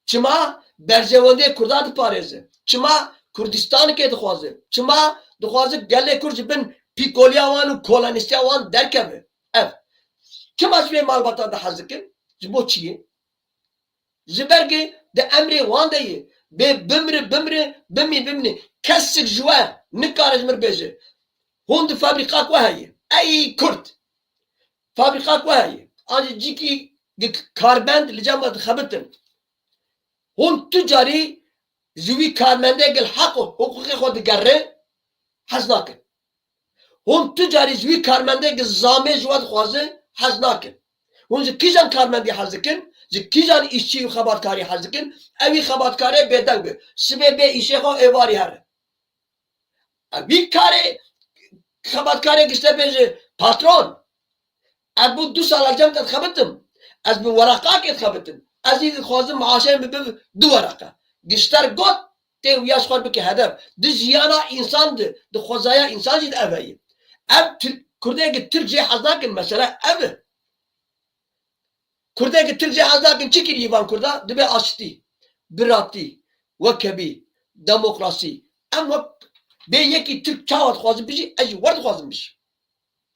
Çima berjewendê Kurda diparêze. Çima Kurdistanekê dixwaze. Çima dixwaze gelê Kurd ji bin pîkoliya wan û kolonistiya wan derkeve. Ev. Çima ji vê malbatan de hez dikin? Ji bo çi ye? Ji ber ki di emrê wan de ye. Bê bimre, kesik ji we nikare ji mir bêje. Hûn di fabrîka we heye. Ey Kurd! Fabrîka we heye. Ancî cîkî karbend li cema dixebitin. Hûn tu carî ji wî karmendê gel heq û hukukê xwe digere hez nakin. Hûn tu carî ji wî karmendê gel zamê ji we dixwaze hez nakin. Hûn ji kîjan karmendî hez dikin? Ji kîjan îşçî û xebatkarî hez dikin? Evî xebatkarê bêdeng be. Sibê bê îşê xwe êvarî here. Vî karê xebatkarê gişte bêje patron. Ez bû 2 sala cem te dixebitim. Ez bi weraqakê dixebitim. Ez î dixwazim maaşê min bibe 2 wereqa. Gişter got tê wiya ji xwe bike hedef. Di jiyana însan di xwezaya însan jî di ev heye. Ev Kurdekî Türk jê hez nakin mesela ev e. Kurdekî Türk jê hez nakin çi kirî van Kurda? Dibe aştî, biratî, wekebî, demokrasî. Em wek bê yekî Türk çawa dixwazim bijî, ez jî wer dixwazim bijî.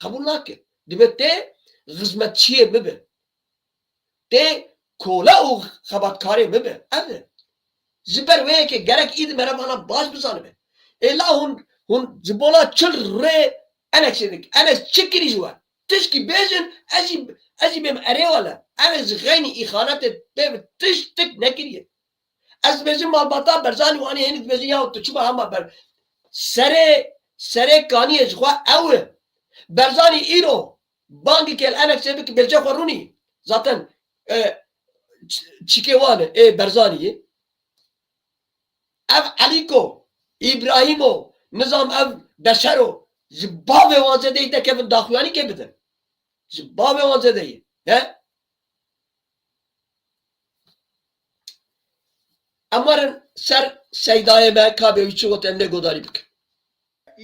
Qebûl nake. Dibe tê xizmetçiyê bibe. Tê kola û xebatkarê bibe. Ev e. Ji ber wê yekê gerek îd merevana baş bizanibe. Ê la hûn ji bona çil rê Enexê dik. Enex çi kirî ji we? Tişkî bêjin ez jî bêm erê wele. Enex ji xeynî îxanetê pê tiş tik nekiriye. Ez dibêjim malbata berzanî wanî hênî dibêjin ya tu çima hema ber. Serê kaniyê ji xwe ew e. Berzanî îro bangekê li Enexê bike bêlce xwe rûnî. Zaten çîkê wan e Berzanî. Ev Elîko, İbrahîmo, nizam ev Beşero ji bavê wan zêdeyî dekevin daxuyanî kê bidin. Ji bavê wan zêdeyî. He? Em warin ser seydayê me kabê wî çi got em lê godarî bikin.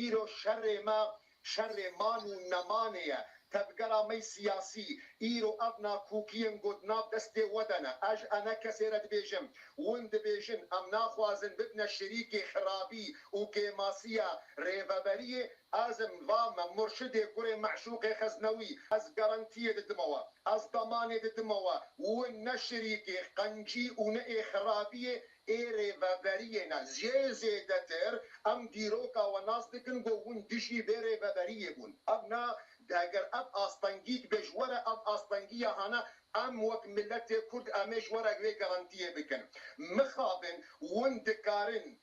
ایرو شر ما شر مان و نمانه تبقرا می سیاسی ایرو ابنا کوکین گود ناب دست ودنه اج انا کسی رد بیجم وند بیجن ام ناخوازن ببنا شریک خرابی و گیماسیا ریوبریه ازم وام مرشد کره معشوق خزنوی از گارانتیه ددموا از ضمانه ددموا و نشریک قنجی و نه خرابیه ایره و بریه نه زیادتر ام دیروکا و ناس دکن گوون دشی بره و بریه بون ابنا داگر اب آستانگیک بجوره اب آستانگیه هانا ام وک ملت کرد امش ورا گوی گارانتیه بکن مخابن ون دکارن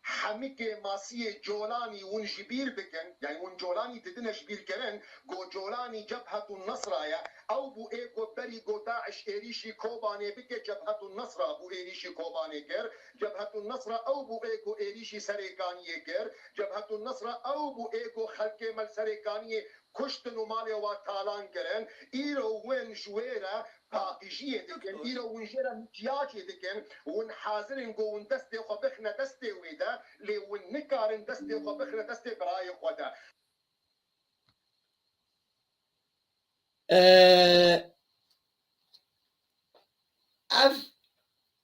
حمیک ماسی جولانی ون جبیر بکن یعنی ون جولانی تدن جبیر کرن گو جولانی جبهة النصرة او بو ایکو بری گو داعش ایریشی کوبانه بکه جبهة النصرة بو ایریشی کوبانه کر جبهة النصرة او بو ایکو ایریشی سریکانیه کر جبهة النصرة او بو ایکو خلق مل سریکانیه کشتن و مالی و تالان کرن ایرو ون جویره باقیجیه دکن ایرو ون جره متیاجی دکن ون حاضرین گو ون دسته خو بخنه دسته ویده لی ون نکارن دسته خو بخنه دسته برای خوده Ev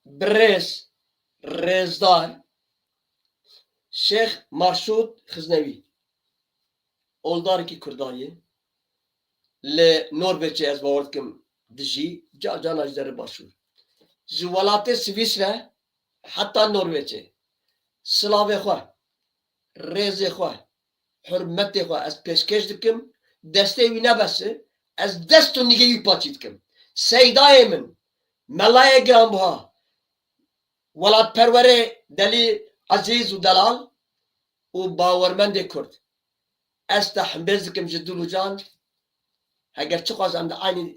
birêz rêzdar Şeyh Marsûd Xiznewî oldarekî Kurdayê li Norveçê ez bawer dikim dijî cana ji derê başûr. Ji welatê Swîsre heta Norveçê silavê xwe, rêzê xwe, hurmetê xwe ez pêşkêş dikim destê wî nebese ez dest û nîgê wî paçî dikim. Seydayê min melayê giranbiha welatperwerê delî ezîz û delal û bawermendê Kurd ez te hembêz dikim ji dil û can Heger çıkaz hem de aynı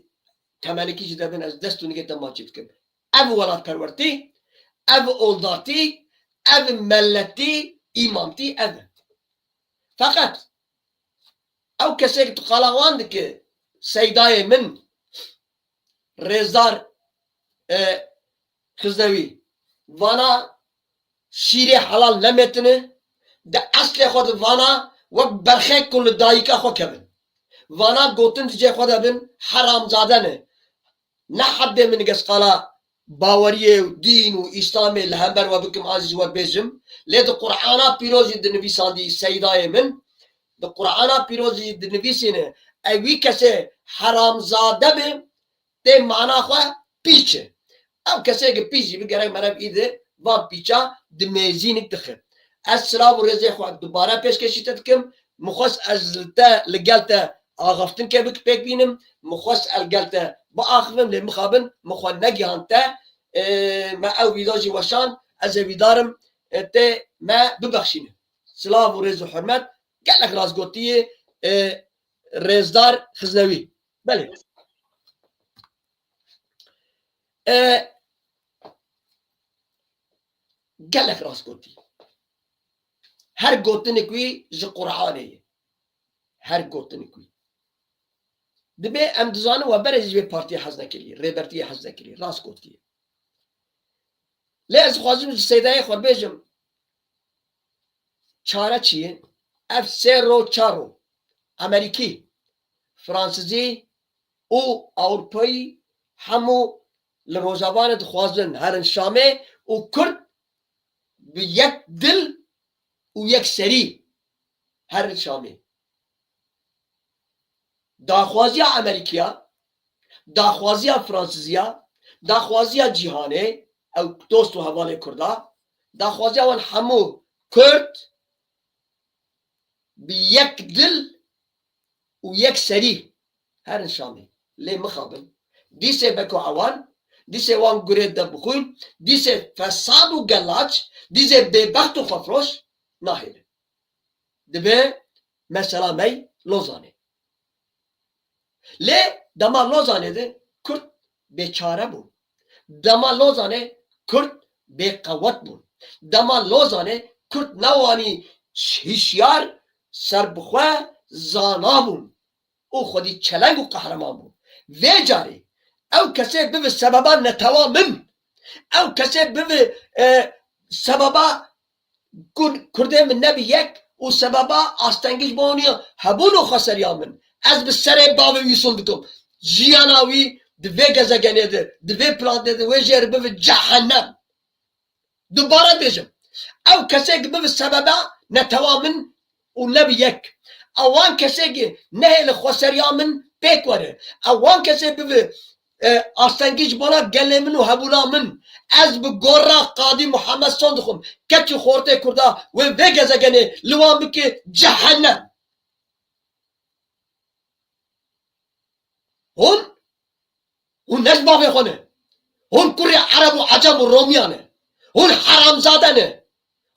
temeliki cidden az destunu giden maçı kim. Ev velat perverti, ev oldati, ev melleti, imamti ev. Fakat ev kesek tukalavandı ki Seyda'yı min Rezdar Kıznevi vana şiri halal nemetini de asli khod vana ve berxek kul dayika xo kevin. Vana gotin tice xo bin haramzade ne hadde min gesqala باوریه دین و اسلام لهمبر و بکم عزیز و بجم لید قرآن پیروزی دنویساندی سیدای من د قرآن پیروزی دنویسینه اوی کسی حرامزاده بیم ده معنا خواه پیچه او کسی که پیچی بگره منم ایده وان پیچا دمیزینک دخل از سلام و رزی خواه دوباره پیش کشیتت کم مخواست از لگلتا آغفتن که بک بینم مخواست الگلتا با آخرم لی مخابن مخوان نگیان تا ما او ویداجی وشان از ویدارم تا ما ببخشینه سلام و رز و حرمت گلک رازگوتیه رزدار خزنوی بله گلک رازگوتی هر گوتنکوی ج قرآنه هر گوتنکوی دبی ام دزانه و برای جوی پارتی حز نکلی ریبرتی حز نکلی راست گوتیه لی از خوازم سیدای خور بیجم چاره چیه؟ اف سه رو چارو امریکی فرانسیزی او اروپایی همو لروزاوان دخوازن هرن شامه و کرد به یک دل و یک سری هرن شامه داخوازی امریکیا داخوازی فرانسیزیا داخوازی جهانه او دوست و حواله کرده داخوازی وان همو کرد به یک دل و یک سری هر انشانه لی مخابن دیسه بکو اوان دیسه وان گرید در بخوین دیسه فساد و گلاچ دیسه ببخت و خفروش ناهیله دبه مثلا می لوزانه لی دما لوزانه ده کرد بیچاره بون دما لوزانه کرد بیقوت بون دما لوزانه کرد نوانی هشیار سربخواه زانا بون او خودی چلنگ و قهرمان بون وی جاری او کسی به سببا نتوامن او کسی به سببا کرده من نبی یک و سببا آستنگیش بونی هبون و خسریامن از به سر باوی ویسون بتوم جیاناوی دوی گزگنه ده دوی پلان ده دوی جر به جهنم دوباره بیجم او کسی به سببا نتوامن و نبی یک اوان کسی که نه لخسریامن بکوره اوان کسی به آستنگیش بونا گلمن و هبونا من از به گورا قاضی محمد صندخم کچی خورته کرده و وگزگنه لوان بکی جهنم هون نجبابه خونه هون کری عرب و عجم و رومیانه هون حرامزادنه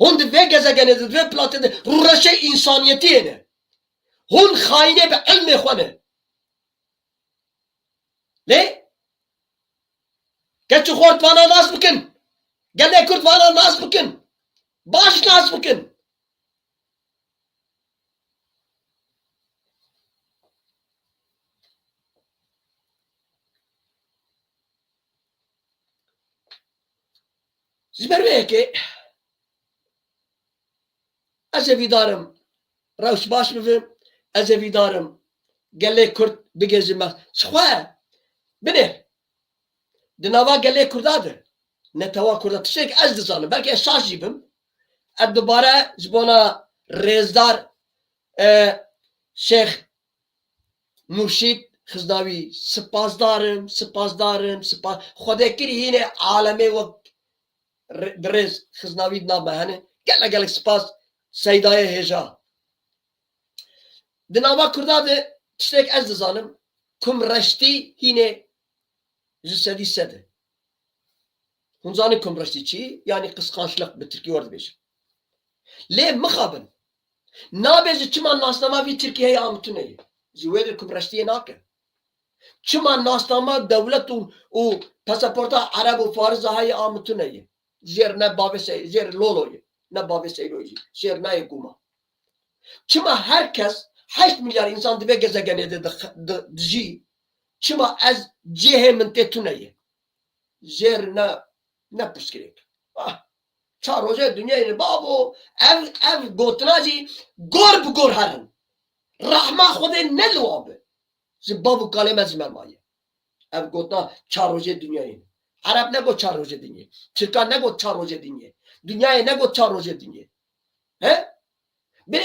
هون دوی گزگنه دوی پلاته ده رورش انسانیتیه نه هون خاینه به علم خونه لی؟ کچی خورد وانا ناس بکن گله کرد وانا ناس بکن باش ناس بکن زبره که از ویدارم روش باش بفهم از ویدارم گله کرد بگزیم شخواه بنه دنوا گله کرداده نتوا کرده تشک از دزانم بلکه احساس جیبم اد دوباره زبانا رزدار شیخ مرشید خزناوی سپاسدارم خدا کری هینه عالمه و برز خزناوی نامه هنه گله سپاس سیدای هجا دنوا کرداده تشک از دزانم کم رشتی هینه جسدی سده هنزانه کم رشتی چی؟ یعنی قسقانشلق به ترکی ورد بیشه لی مخابن نابیجه چمان ناسنما وی ترکیه آمتونه زویده کم رشتی ناکه Çima nastama devlet u pasaporta Arab u Fariz hay amutune. Jer ne bavese, jer loloye. Ne bavese loji. Jer ne guma. Çima herkes 8 milyar insan dibe gezegene de ji. Çima az cehemin tetuneye. Jer ne püskirek. Çar hoca dünyayı babo ev gotnacı gor bu gor harin. Rahma Xude ne luabe. Zibabu kalemez mermaye. Ev gotna çar hoca dünyayı. Arap ne go çar hoca dünyayı. Türkan ne go çar hoca dünyayı. Dünyayı ne go çar hoca dünyayı. He? Bir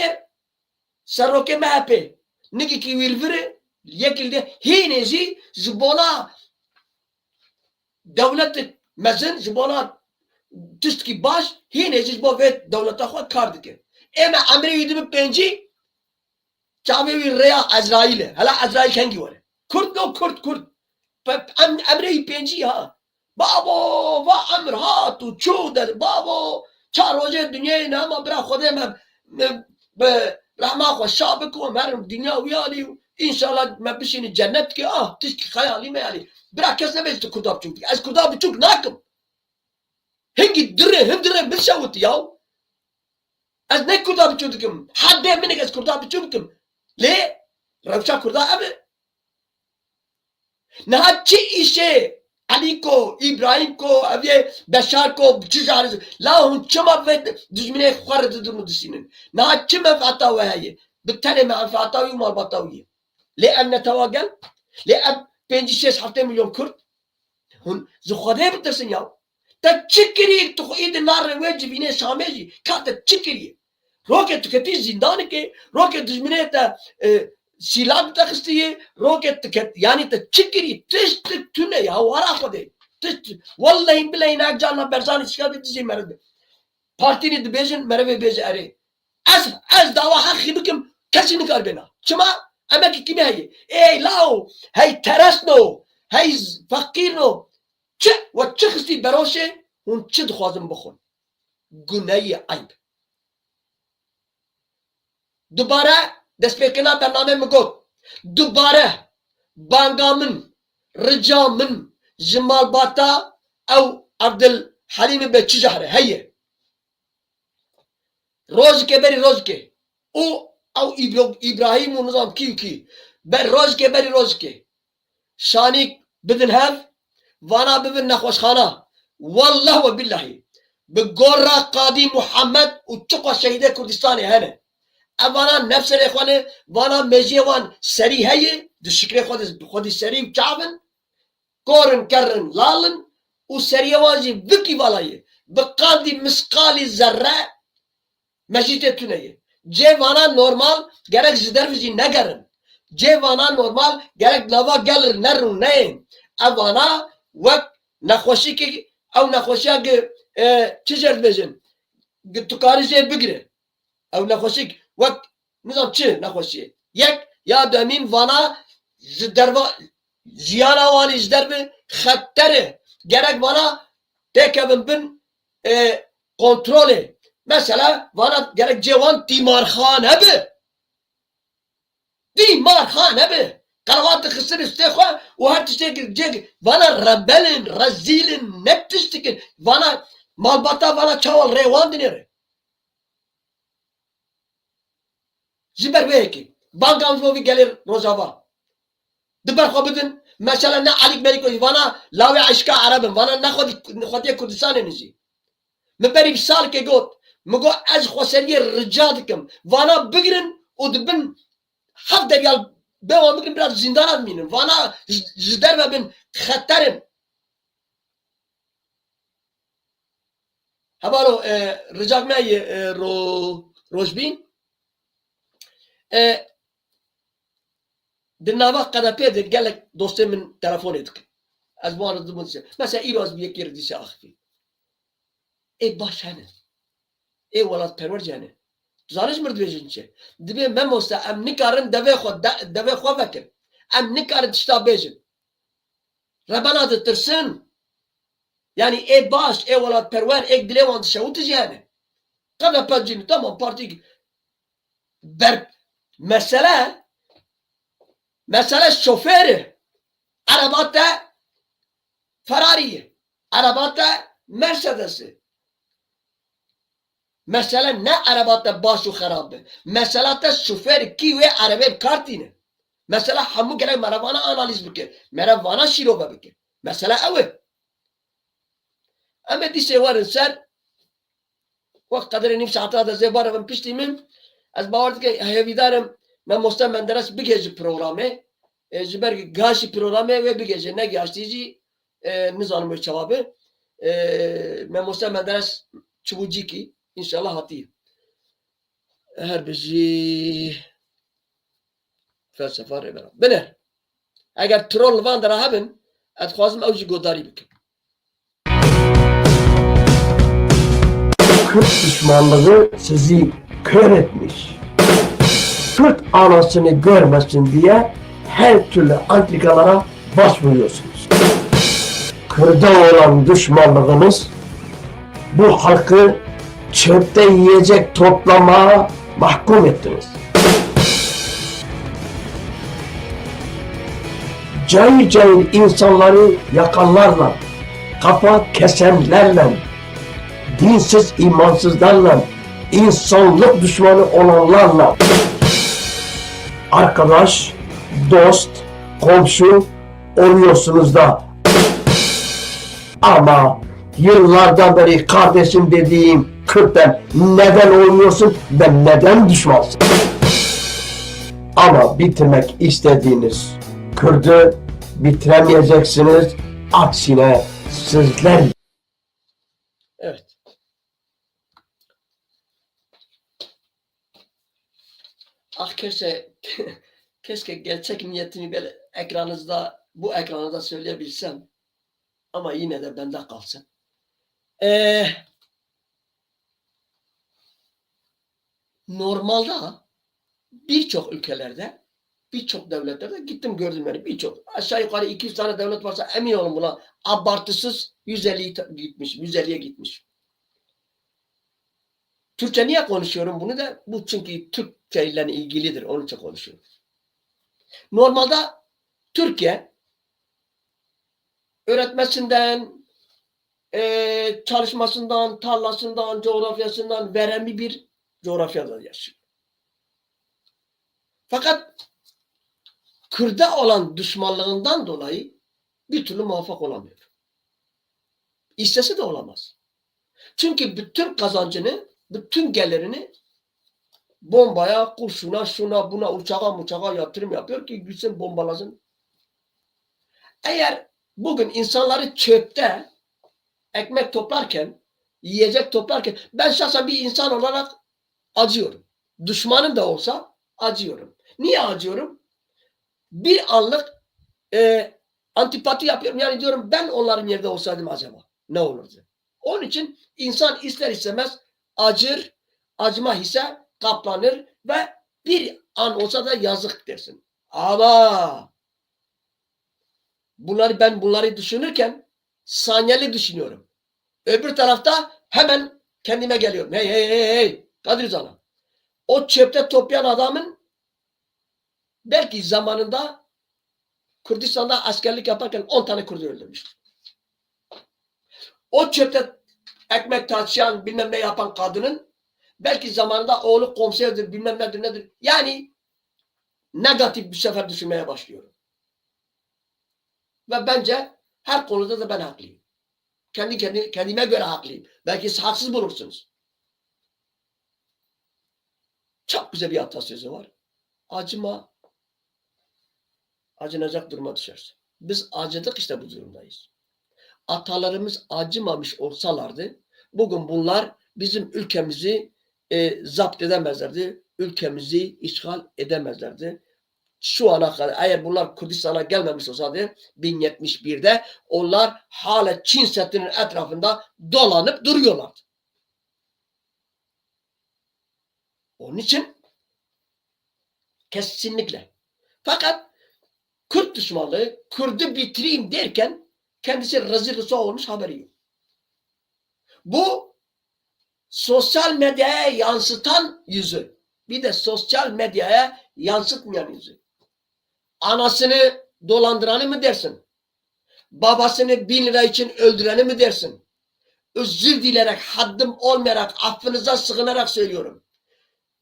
Saroke MHP. Niki ki virvire yekilde hinezi zibona devlet mezin zibona tüstki baş hinezi zibona ve devleta xo kar dike. Eme amri yudum penci çavi reya Azrail'e. Hala Azrail kengi var. Kurt no kurt. Amri penci ha. Babo va amr ha tu çuder babo çar hoca dünyayı ne ama bırak Xude me rahma xo şabik و مرم دنیا ویالی انشالله ما بشین جنت که تشکی خیالی میالی برا کس نمیشه کرداب چوک از کرداب چوک نکم هنگی هم دره بشوت یاو از نه کرداب چوکم حد منك از کرداب چوکم لی روشا کرداب ابه نه چی ایشه علی کو ابراهیم کو اوی بشار کو چیزاری لا هم چما و دشمنه خورد دونو دسینن نه چی منفعتا و هیه بالتالي منفعتا و مربطاویه لأن نتواجل لأن 5-6 هفته مليون كرد هون زخده بترسن ياو تشكري تخويد النار وجه فيني شامجي كانت تشكري روكت تكتي زندان كي روكت دشمنه تا سیلاب تخستیه روکت تکت یعنی تشکری تشت تونه یا ورا خوده تشت والله بالله اینا جانا برزانی شکل بیتیزی مرد پارتینی دبیجن مرد بیج اره از دعوا حقی بکم کسی نکار بنا چما اما کی هیه ای لاو هی ترسنو هی فقیرنو چه و چه خستی بروشه اون چه دخوازم بخون گناهی عیب دوباره دستپیکنا برنامه مگو دوباره بانگامن رجامن جمال باتا او عبدالحلیم به چی جهره هیه روز که بری روز که او ابراهیم و نظام کی بر روز که بری روز که شانی بدن هف وانا ببن نخوشخانه والله و بالله بگورا قاضی محمد و چقا شهیده کردستانی هنه اوانا نفس اخوانه وانا مجیوان سری هیه ده شکر خودی سری چاون کورن کرن لالن و سری وازی وکی والایه بقاندی مسقالی ذره مجیده تونهیه جوانا نورمال gerek زدر وزی نگرن جوانا نورمال gerek لوا گلر نرون نین اوانا وک نخوشی که او نخوشی اگه چیزر بزن تکاری زیر بگیره او نخوشی وقت نظام چه نخوشیه یک یا دمین وانا زدروا زیانا وانی زدربه خطره gerek وانا تکبن بن کنتروله مثلا وانا gerek جوان دیمارخانه به دیمارخانه به قروات خسر استخوة وهر تشتغل وانا ربلن رزيلن نبتشتكن وانا مالباتا وانا چاول ريوان دنيره زبر ويكي بانكام زوفي gelir Rojava دبر خو مثلا نه عليك ملك وانا لاوي عشقا عربم وانا ناخذ خودي كردستان نجي مبري بسال كي قلت مگو از خسري رجادكم وانا بگرن ودبن حد ريال بوا بگرن biraz زندان مينن وانا زدر بن خطرن هبالو رجاك معي روجبين دناوا قد پیدا قال لك دوستي من تلفونك ازبان ضمن مثلا ايروز بيكير دي اخفي اي باش هنا اي والله ترور جانه زارش مرد بيجنچه دبي مموسا ام نكارن دبي خو فكر ام نكار تشتا بيجن ربنا ترسن يعني اي باش اي والله ترور اي دليوان شوت جانه قد باجين تمام بارتي بر مسألة شوفيره Arabatta Ferrari'yi, arabatta Mercedes'i. Mesela ne arabatta başı harabı. Mesela da şoför ki ve araba kartini. Mesela hamu gerek maravana analiz bike. Maravana şiroba bike. Mesela evet. Ama dişe varın ser. Vakt kadar nim saate da zebara ben piştimim. Az bavardı ki heyevidarım. Ben Mustafa Menderes bir gece programı. Züber gaşı programı ve bir gece ne gaştıcı nizanımı cevabı. Ben Mustafa Menderes çubucu ki inşallah hatiyim. Her bizi felsefe reyber. Biner. Eğer troll van da haben, et khwazim evji godari bikin. Kürt düşmanlığı sizi kör etmiş. Kürt anasını görmesin diye her türlü antikalara başvuruyorsunuz. Kürt'e olan düşmanlığınız bu halkı çöpte yiyecek toplamaya mahkum ettiniz. Cahil cahil insanları yakanlarla, kafa kesenlerle, dinsiz imansızlarla, insanlık düşmanı olanlarla arkadaş, dost, komşu oluyorsunuz da ama yıllardan beri kardeşim dediğim Kürt'ten neden olmuyorsun ve neden düşmansın? Ama bitirmek istediğiniz Kürt'ü bitiremeyeceksiniz. Aksine sizler. Evet. Ah keşke gerçek niyetini böyle bu ekranınızda söyleyebilsem. Ama yine de bende kalsın. Normalde birçok ülkelerde, birçok devletlerde gittim gördüm yani birçok. Aşağı yukarı 200 tane devlet varsa emin olun buna abartısız 150'ye gitmiş. Türkçe niye konuşuyorum bunu da? Bu çünkü Türkçe ile ilgilidir. Onun için konuşuyorum. Normalde Türkiye öğretmesinden, çalışmasından, tarlasından, coğrafyasından verimli bir coğrafyada yaşıyor. Fakat Kürt'e olan düşmanlığından dolayı bir türlü muvaffak olamıyor. İstese de olamaz. Çünkü bütün kazancını, bütün gelirini bombaya, kurşuna, şuna, buna, uçağa yatırım yapıyor ki gitsin bombalasın. Eğer bugün insanları çöpte ekmek toplarken, yiyecek toplarken ben şahsen bir insan olarak acıyorum. Düşmanım da olsa acıyorum. Niye acıyorum? Bir anlık antipati yapıyorum. Yani diyorum ben onların yerinde olsaydım acaba ne olurdu? Onun için insan ister istemez acır, acıma hisse kaplanır ve bir an olsa da yazık dersin. Ama bunları düşünürken saniyeli düşünüyorum. Öbür tarafta hemen kendime geliyorum. Hey Kadir Zana. O çöpte toplayan adamın belki zamanında Kürdistan'da askerlik yaparken 10 tane Kürt'ü öldürmüş. O çöpte ekmek taşıyan bilmem ne yapan kadının belki zamanında oğlu komiserdir bilmem nedir. Yani negatif bir sefer düşünmeye başlıyorum. Ve bence her konuda da ben haklıyım. Kendime göre haklıyım. Belki haksız bulursunuz. Çok güzel bir atasözü var. Acıma, acınacak duruma düşersin. Biz acıdık işte bu durumdayız. Atalarımız acımamış olsalardı, bugün bunlar bizim ülkemizi zapt edemezlerdi. Ülkemizi işgal edemezlerdi. Şu ana kadar eğer bunlar Kürdistan'a gelmemiş olsaydı 1071'de onlar hala Çin Seddi'nin etrafında dolanıp duruyorlardı. Onun için kesinlikle. Fakat Kürt düşmanlığı, Kürt'ü bitireyim derken kendisi rezil rüsva olmuş haberi yok. Bu sosyal medyaya yansıtan yüzü. Bir de sosyal medyaya yansıtmayan yüzü. Anasını dolandıranı mı dersin? Babasını 1000 lira için öldüreni mi dersin? Özür dileyerek, haddim olmayarak, affınıza sığınarak söylüyorum.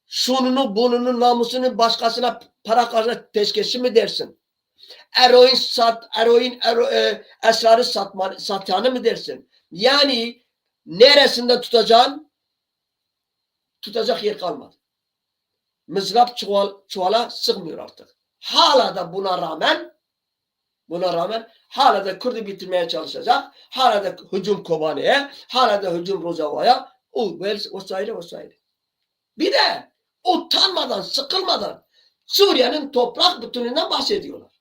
Şununu, bununu, namusunu başkasına para kazanmak peşkeşi mi dersin? Esrarı satanı mı dersin? Yani neresinde tutacaksın? Tutacak yer kalmadı. Mızrap çuvala sığmıyor artık. Hala da buna rağmen hala da Kürt'ü bitirmeye çalışacak. Hala da hücum Kobane'ye, hala da hücum Rojava'ya, vesaire. Bir de utanmadan, sıkılmadan Suriye'nin toprak bütünlüğünden bahsediyorlar.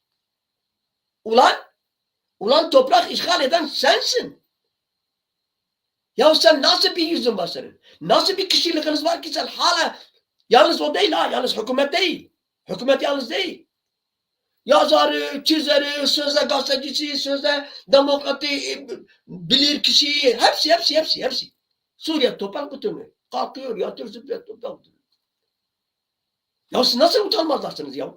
Ulan toprak işgal eden sensin. Ya sen nasıl bir yüzün var senin? Nasıl bir kişiliğiniz var ki sen hala yalnız o değil ha, yalnız hükümet değil. Hükümet yalnız değil. Yazarı, çizeri, sözde gazetecisi, sözde demokrati, bilir kişi, hepsi. Suriye toprak bütünlüğü. Kalkıyor, yatıyor, zıplıyor, toprak bütünlüğü. Ya siz nasıl utanmazlarsınız ya?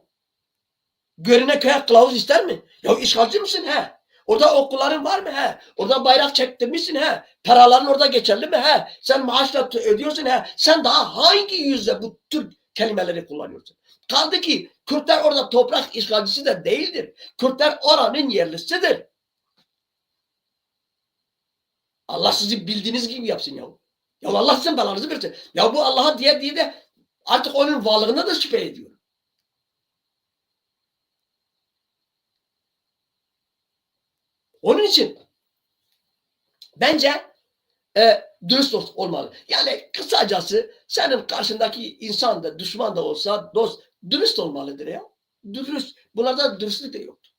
Görüne köye kılavuz ister mi? Ya işgalci misin he? Orada okulların var mı he? Orada bayrak çektirmişsin he? Paraların orada geçerli mi he? Sen maaşla ödüyorsun he? Sen daha hangi yüzle bu tür kelimeleri kullanıyorsun? Kaldı ki Kürtler orada toprak işgalcisi de değildir. Kürtler oranın yerlisidir. Allah sizi bildiğiniz gibi yapsın ya. Ya Allah sizin belanızı versin. Ya bu Allah'a diye de artık onun varlığına da şüphe ediyorum. Onun için bence dürüst olmalı. Yani kısacası senin karşındaki insan da düşman da olsa dost dürüst olmalıdır ya. Dürüst. Bunlarda dürüstlük de yoktur.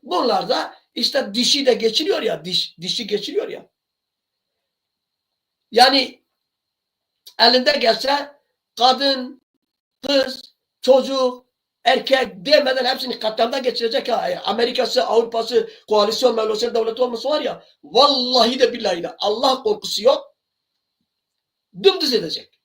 Bunlarda işte dişi de geçiriyor ya. Dişi geçiriyor ya. Yani elinde gelse kadın, kız, çocuk, erkek demeden hepsini katlarında geçirecek ha. Amerika'sı, Avrupa'sı, koalisyon, mevlasyon devleti olması var ya. Vallahi de billahi de Allah korkusu yok. Dümdüz edecek.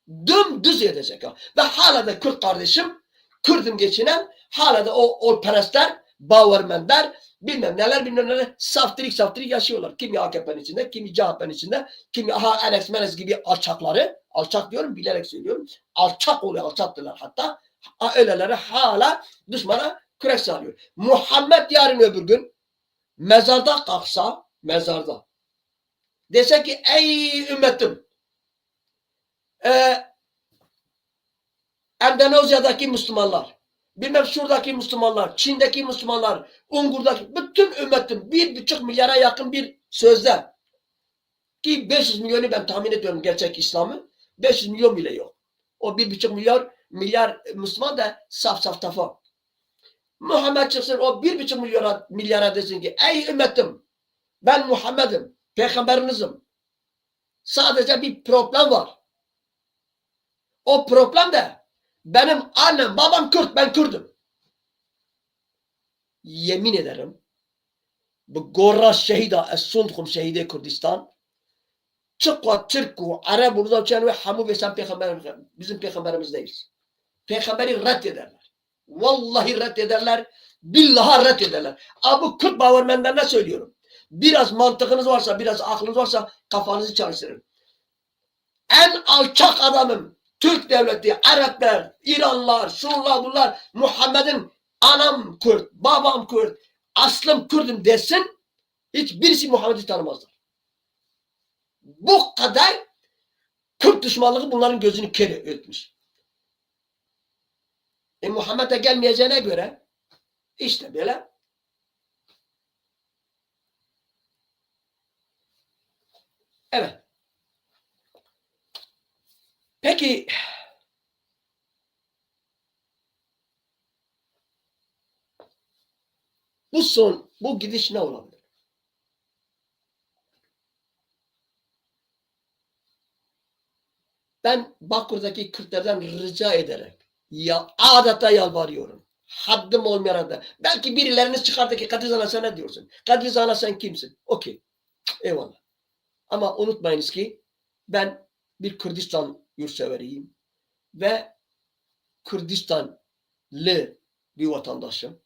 Dümdüz edecek ha. Ve hala da Kürt kardeşim, Kürt'üm geçinen hala da o perestler, Bauermenler, bilmem neler saftirik yaşıyorlar. Kimi AKP'nin içinde, kimi CHP'nin içinde, kimi Enes Menes gibi alçakları, alçak diyorum bilerek söylüyorum, alçaktılar hatta. Öyleleri hala düşmana kürek sağlıyor. Muhammed yarın öbür gün mezarda kalksa, mezarda dese ki ey ümmetim Endonezya'daki Müslümanlar, bilmem şuradaki Müslümanlar, Çin'deki Müslümanlar, Ungur'daki bütün ümmetin 1,5 milyara yakın bir sözde ki 500 milyonu ben tahmin ediyorum gerçek İslam'ı 500 milyon bile yok. O 1,5 milyar Müslüman da saf tafa. Muhammed çıksın o 1,5 milyara desin ki ey ümmetim ben Muhammed'im, peygamberinizim. Sadece bir problem var. O problem de benim annem, babam Kürt, ben Kürt'üm. Yemin ederim bu Gorra şehida, Es-Sundhum şehide Kürdistan çıkwa Türk'u, Arap, Urda, ve Hamu ve sen bizim peygamberimiz değiliz. Peygamberi reddederler. Vallahi reddederler. Billahi reddederler. Bu Kürt Bauermenlerine söylüyorum. Biraz mantığınız varsa, biraz aklınız varsa kafanızı çalıştırın. En alçak adamım Türk devleti, Araplar, İranlılar, şunlar bunlar, Muhammed'in anam Kürt, babam Kürt, aslım Kürt'üm desin, hiçbirisi Muhammed'i tanımazlar. Bu kadar Kürt düşmanlığı bunların gözünü kör etmiş. Muhammed'e gelmeyeceğine göre işte böyle. Evet. Peki bu gidiş ne olabilir? Ben Bakır'daki Kürtlerden rica ederek adeta yalvarıyorum. Haddim olmayan da. Belki birileriniz çıkardı ki Kadir Zana sen ne diyorsun? Kadir Zana sen kimsin? Okey. Eyvallah. Ama unutmayınız ki ben bir Kürdistan yurtseveriyim ve Kürdistanlı bir vatandaşım.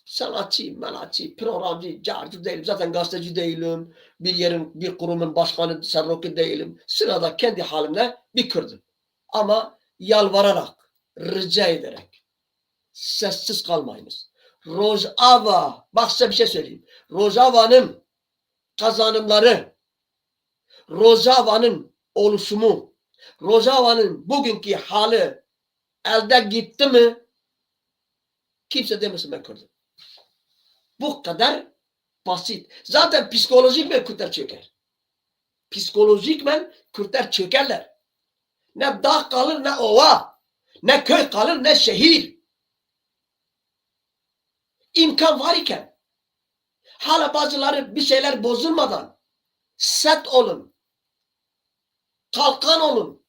sanatçı, menatçı, programcı, carcı değilim. Zaten gazeteci değilim. Bir kurumun başkanı, tasarrufu değilim. Sırada kendi halimle bir Kürdüm. Ama yalvararak, rica ederek, sessiz kalmayınız. Rojava, bak size bir şey söyleyeyim. Rojava'nın kazanımları, Rojava'nın oluşumu, Rojava'nın bugünkü hali elde gitti mi? Kimse demesin ben Kürdüm. Bu kadar basit. Zaten psikolojik Kürtler çöker. Psikolojik Kürtler çökerler. Ne dağ kalır ne ova. Ne köy kalır ne şehir. İmkan var iken hala bazıları bir şeyler bozulmadan set olun. Kalkan olun.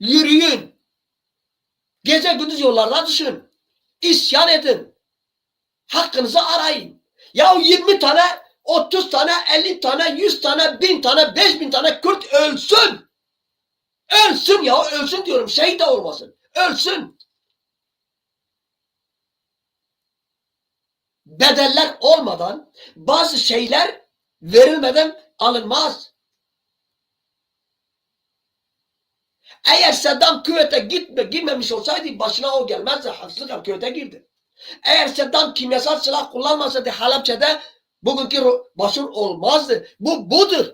Yürüyün. Gece gündüz yollarda düşün. İsyan edin. Hakkınızı arayın. Ya 20 tane, 30 tane, 50 tane, 100 tane, 1000 tane, 5000 tane Kürt ölsün. Ölsün ya, ölsün diyorum. Şehit de olmasın. Ölsün. Bedeller olmadan, bazı şeyler verilmeden alınmaz. Eğer Saddam Küvet'e girmemiş olsaydı başına o gelmezdi. Haksızlık Küvet'e girdi. Eğer Saddam kimyasal silah kullanmasaydı Halepçe'de bugünkü Başur olmazdı. Bu budur.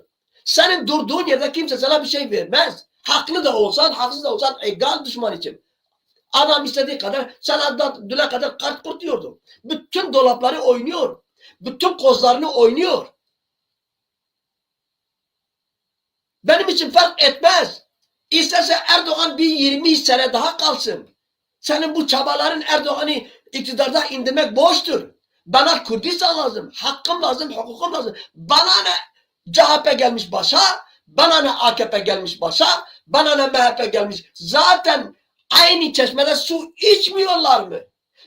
Senin durduğun yerde kimse sana bir şey vermez. Haklı da olsan, haksız da olsan egal düşman için. Adam istediği kadar, sen düne kadar kart kurtuyordun. Bütün dolapları oynuyor. Bütün kozlarını oynuyor. Benim için fark etmez. İsterse Erdoğan bir 20 sene daha kalsın. Senin bu çabaların Erdoğan'ı iktidarda indirmek boştur. Bana Kürdistan lazım, hakkım lazım, hukukum lazım. Bana ne CHP gelmiş başa, bana ne AKP gelmiş başa, bana ne MHP gelmiş. Zaten aynı çeşmede su içmiyorlar mı?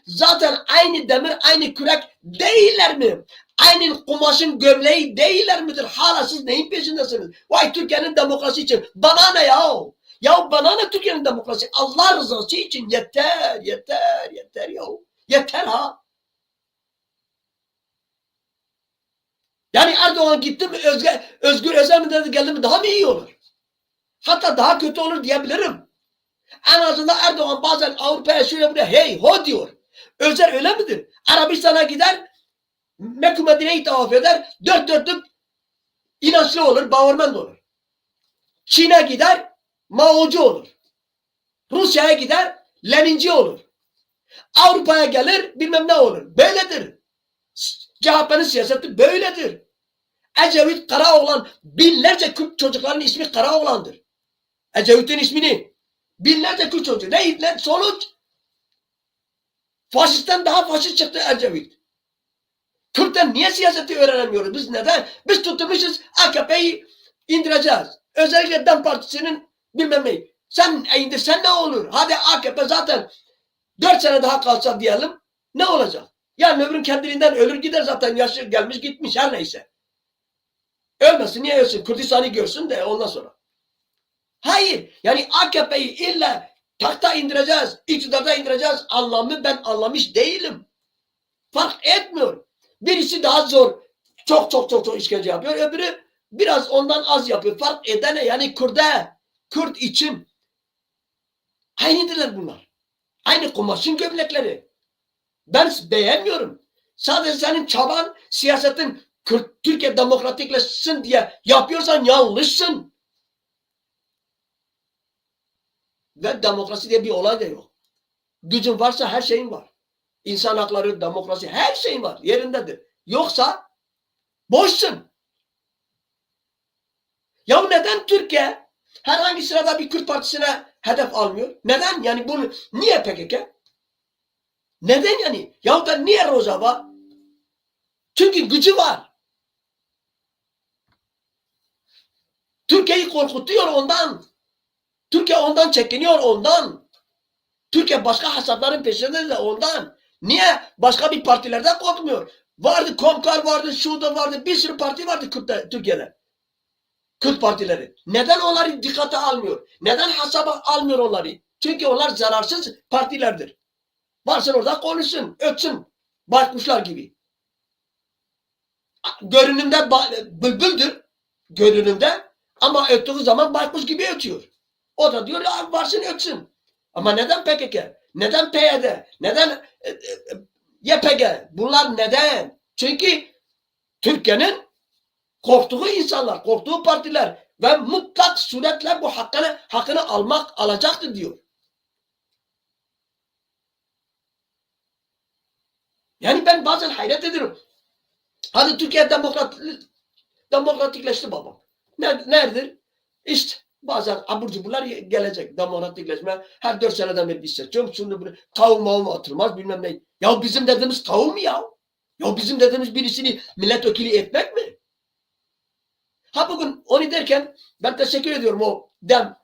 Zaten aynı demir, aynı kürek değiller mi? Aynı kumaşın gömleği değiller midir? Hala siz neyin peşindesiniz? Vay Türkiye'nin demokrasi için. Bana ne ya? Ya bana ne Türkiye'nin demokrasi? Allah rızası için yeter, yeter, yeter ya. Yeter ha. Yani Erdoğan gitti mi Özgür Özel mi dedi geldi mi daha mı iyi olur? Hatta daha kötü olur diyebilirim. En azından Erdoğan bazen Avrupa'ya şöyle buraya hey ho diyor. Özel öyle midir? Arabistan'a gider Mekke Medine'yi tavaf eder. Dört dörtlük inançlı olur, bağırman olur. Çin'e gider Mao'cu olur. Rusya'ya gider Leninci olur. Avrupa'ya gelir bilmem ne olur. Böyledir. CHP'nin siyaseti böyledir. Ecevit Karaoğlan, binlerce Kürt çocukların ismi Karaoğlan'dır. Ecevit'in ismini binlerce Kürt çocuk. Ne sonuç? Faşistten daha faşist çıktı Ecevit. Kürt'ten niye siyaseti öğrenemiyoruz? Biz neden? Biz tutmuşuz AKP'yi indireceğiz. Özellikle DEM Partisi'nin bilmem ne. Sen indirsen ne olur? Hadi AKP zaten 4 sene daha kalsa diyelim. Ne olacak? Yani öbürün kendiliğinden ölür gider zaten. Yaşı gelmiş gitmiş her neyse. Ölmesin niye ölsün? Kürdistan'ı görsün de ondan sonra. Hayır. Yani AKP'yi illa takta indireceğiz. İktidarda indireceğiz. Anlamı ben anlamış değilim. Fark etmiyor. Birisi daha zor. Çok işkence yapıyor. Öbürü biraz ondan az yapıyor. Fark edene yani Kürt için aynıdırlar bunlar. Aynı kumaşın gömlekleri. Ben beğenmiyorum. Sadece senin çaban siyasetin Türkiye demokratikleşsin diye yapıyorsan yanlışsın. Ve demokrasi diye bir olay da yok. Gücün varsa her şeyin var. İnsan hakları, demokrasi her şeyin var. Yerindedir. Yoksa boşsun. Ya neden Türkiye herhangi sırada bir Kürt partisine hedef almıyor? Neden? Yani bunu niye PKK? Neden yani? Ya da niye Rojava? Çünkü gücü var. Türkiye'yi korkutuyor ondan. Türkiye ondan çekiniyor ondan. Türkiye başka hesapların peşinde de ondan. Niye? Başka bir partilerden korkmuyor. Vardı Komkar vardı, şurada vardı, bir sürü parti vardı Türkiye'de. Kürt partileri. Neden onları dikkate almıyor? Neden hesaba almıyor onları? Çünkü onlar zararsız partilerdir. Varsın orada konuşsun, ötsün. Baykuşlar gibi. Görünümde bülbüldür. Görünümde ama öttüğü zaman baykuş gibi ötüyor. O da diyor ya varsın ötsün. Ama neden PKK? Neden PYD? Neden YPG? Bunlar neden? Çünkü Türkiye'nin korktuğu insanlar, korktuğu partiler ve mutlak suretle bu hakkını alacaktır diyor. Yani ben bazen hayret ediyorum. Hadi Türkiye demokratikleşti babam. Neredir? İşte bazen abur cuburlar gelecek demokratikleşme. Her 4 seneden beri bir seçiyorum. Şimdi bunu kavum atılmaz bilmem ne. Ya bizim dediğimiz kavum mu ya? Ya bizim dediğimiz birisini milletvekili etmek mi? Ha bugün onu derken ben teşekkür ediyorum o dem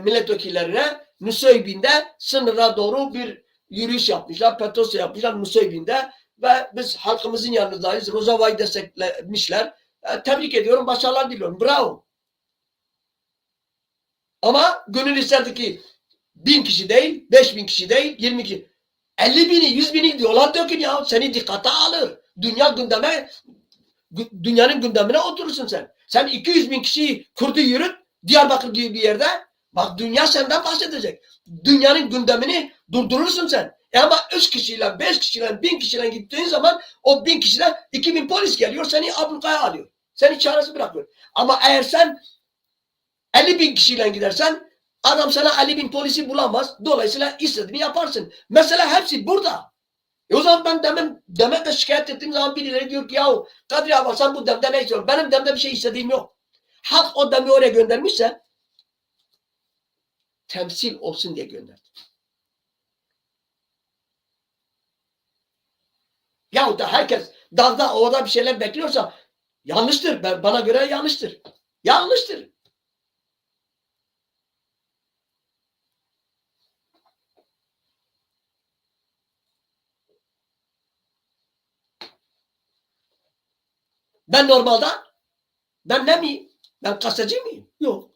milletvekillerine. Nusaybin'de sınıra doğru bir yürüyüş yapmışlar. Petrosu yapmışlar Nusaybin'de ve biz halkımızın yanındayız. Rojava'yı desteklemişler. Tebrik ediyorum. Başarılar diliyorum. Bravo. Ama gönül isterdi ki 1000 kişi değil, 5000 kişi değil, 20 kişi. 50 bini, 100 bini diyorlar dökün ya. Seni dikkate alır. Dünyanın gündemine oturursun sen. Sen 200 bin kişiyi kurdu yürüt Diyarbakır gibi bir yerde. Bak dünya senden bahsedecek. Dünyanın gündemini durdurursun sen. Ama 3 kişiyle, 5 kişiyle, 1000 kişiyle gittiğin zaman o 1000 kişiden 2000 polis geliyor. Seni ablukaya alıyor. Seni çaresiz bırakıyor. Ama eğer sen 50 bin kişiyle gidersen adam sana 50 bin polisi bulamaz. Dolayısıyla istediğini yaparsın. Mesela hepsi burada. O zaman ben demekle şikayet ettiğim zaman birileri diyor ki yahu Kadri abi sen bu demde ne istiyorsun? Benim demde bir şey istediğim yok. Halk o demi oraya göndermişse temsil olsun diye gönderdi. Yahu da herkes dağda orada bir şeyler bekliyorsa yanlıştır. Bana göre yanlıştır. Yanlıştır. Ben normalde ben ne miyim? Ben gazeteci miyim? Yok.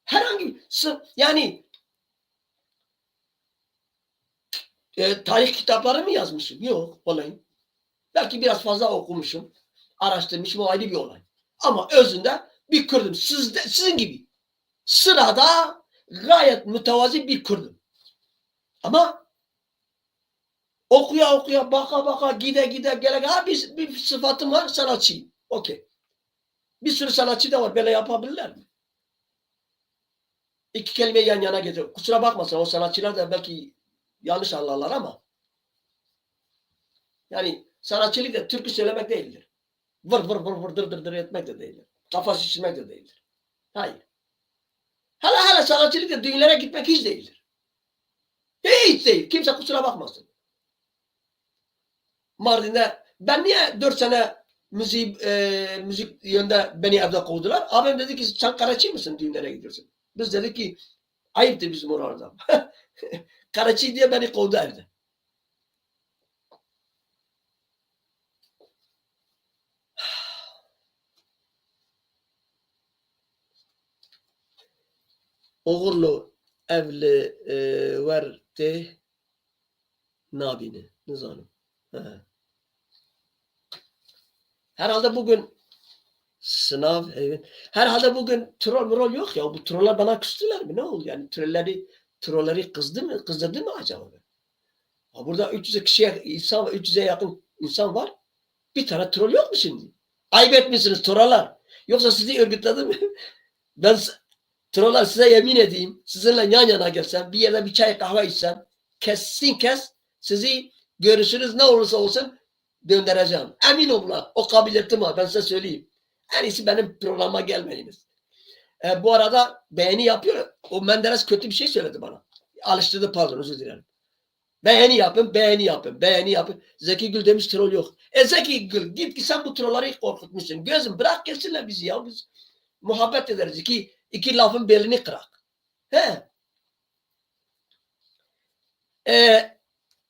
Herhangi yani tarih kitapları mı yazmışım? Yok olayım. Belki biraz fazla okumuşum. Araştırmışım o ayrı bir olay. Ama özünde bir Kürdüm. Sizin gibi. Sırada gayet mütevazi bir Kürdüm. Ama okuya baka gide gele. Ha bir sıfatım var sanatçıyım. Okey. Bir sürü sanatçı da var. Böyle yapabilirler mi? İki kelimeyi yan yana getiriyor. Kusura bakmasın o sanatçılar da belki yanlış anlarlar ama yani sanatçılık da türkü söylemek değildir. Vır dır etmek de değildir. Kafa şişirmek de değildir. Hayır. Hala sanatçılık da düğünlere gitmek hiç değildir. Hiç değil. Kimse kusura bakmasın. Mardin'de ben niye 4 sene müzik yönde beni evde kovdular? Abim dedi ki sen Karaçi mısın düğünlere gidiyorsun? Biz dedik ki ayıptır bizim orada. Karaçi diye beni kovdu evde. Oğurlu evli verdi nabini nizanım. Herhalde bugün sınav herhalde bugün troll yok ya. Bu troller bana küstüler mi? Ne oldu yani? Trolleri kızdırdı mı acaba? Burada 300'e yakın insan var. Bir tane troll yok mu şimdi? Ayıp etmişsiniz troller. Yoksa sizi örgütledim mi? Ben troller size yemin edeyim. Sizinle yan yana gelsem, bir yerde bir çay kahve içsem, kesin sizi görüşünüz ne olursa olsun döndüreceğim. Emin olun. O kabiliyetim var. Ben size söyleyeyim. En iyisi benim programa gelmeyiniz. Bu arada beğeni yapıyor. O Menderes kötü bir şey söyledi bana. Alıştırdı pardon özür dilerim. Beğeni yapın. Zeki Gül demiş troll yok. Zeki Gül git ki sen bu trolları korkutmuşsun. Gözüm bırak gelsinler bizi ya. Biz muhabbet ederiz. İki lafın belini kırak.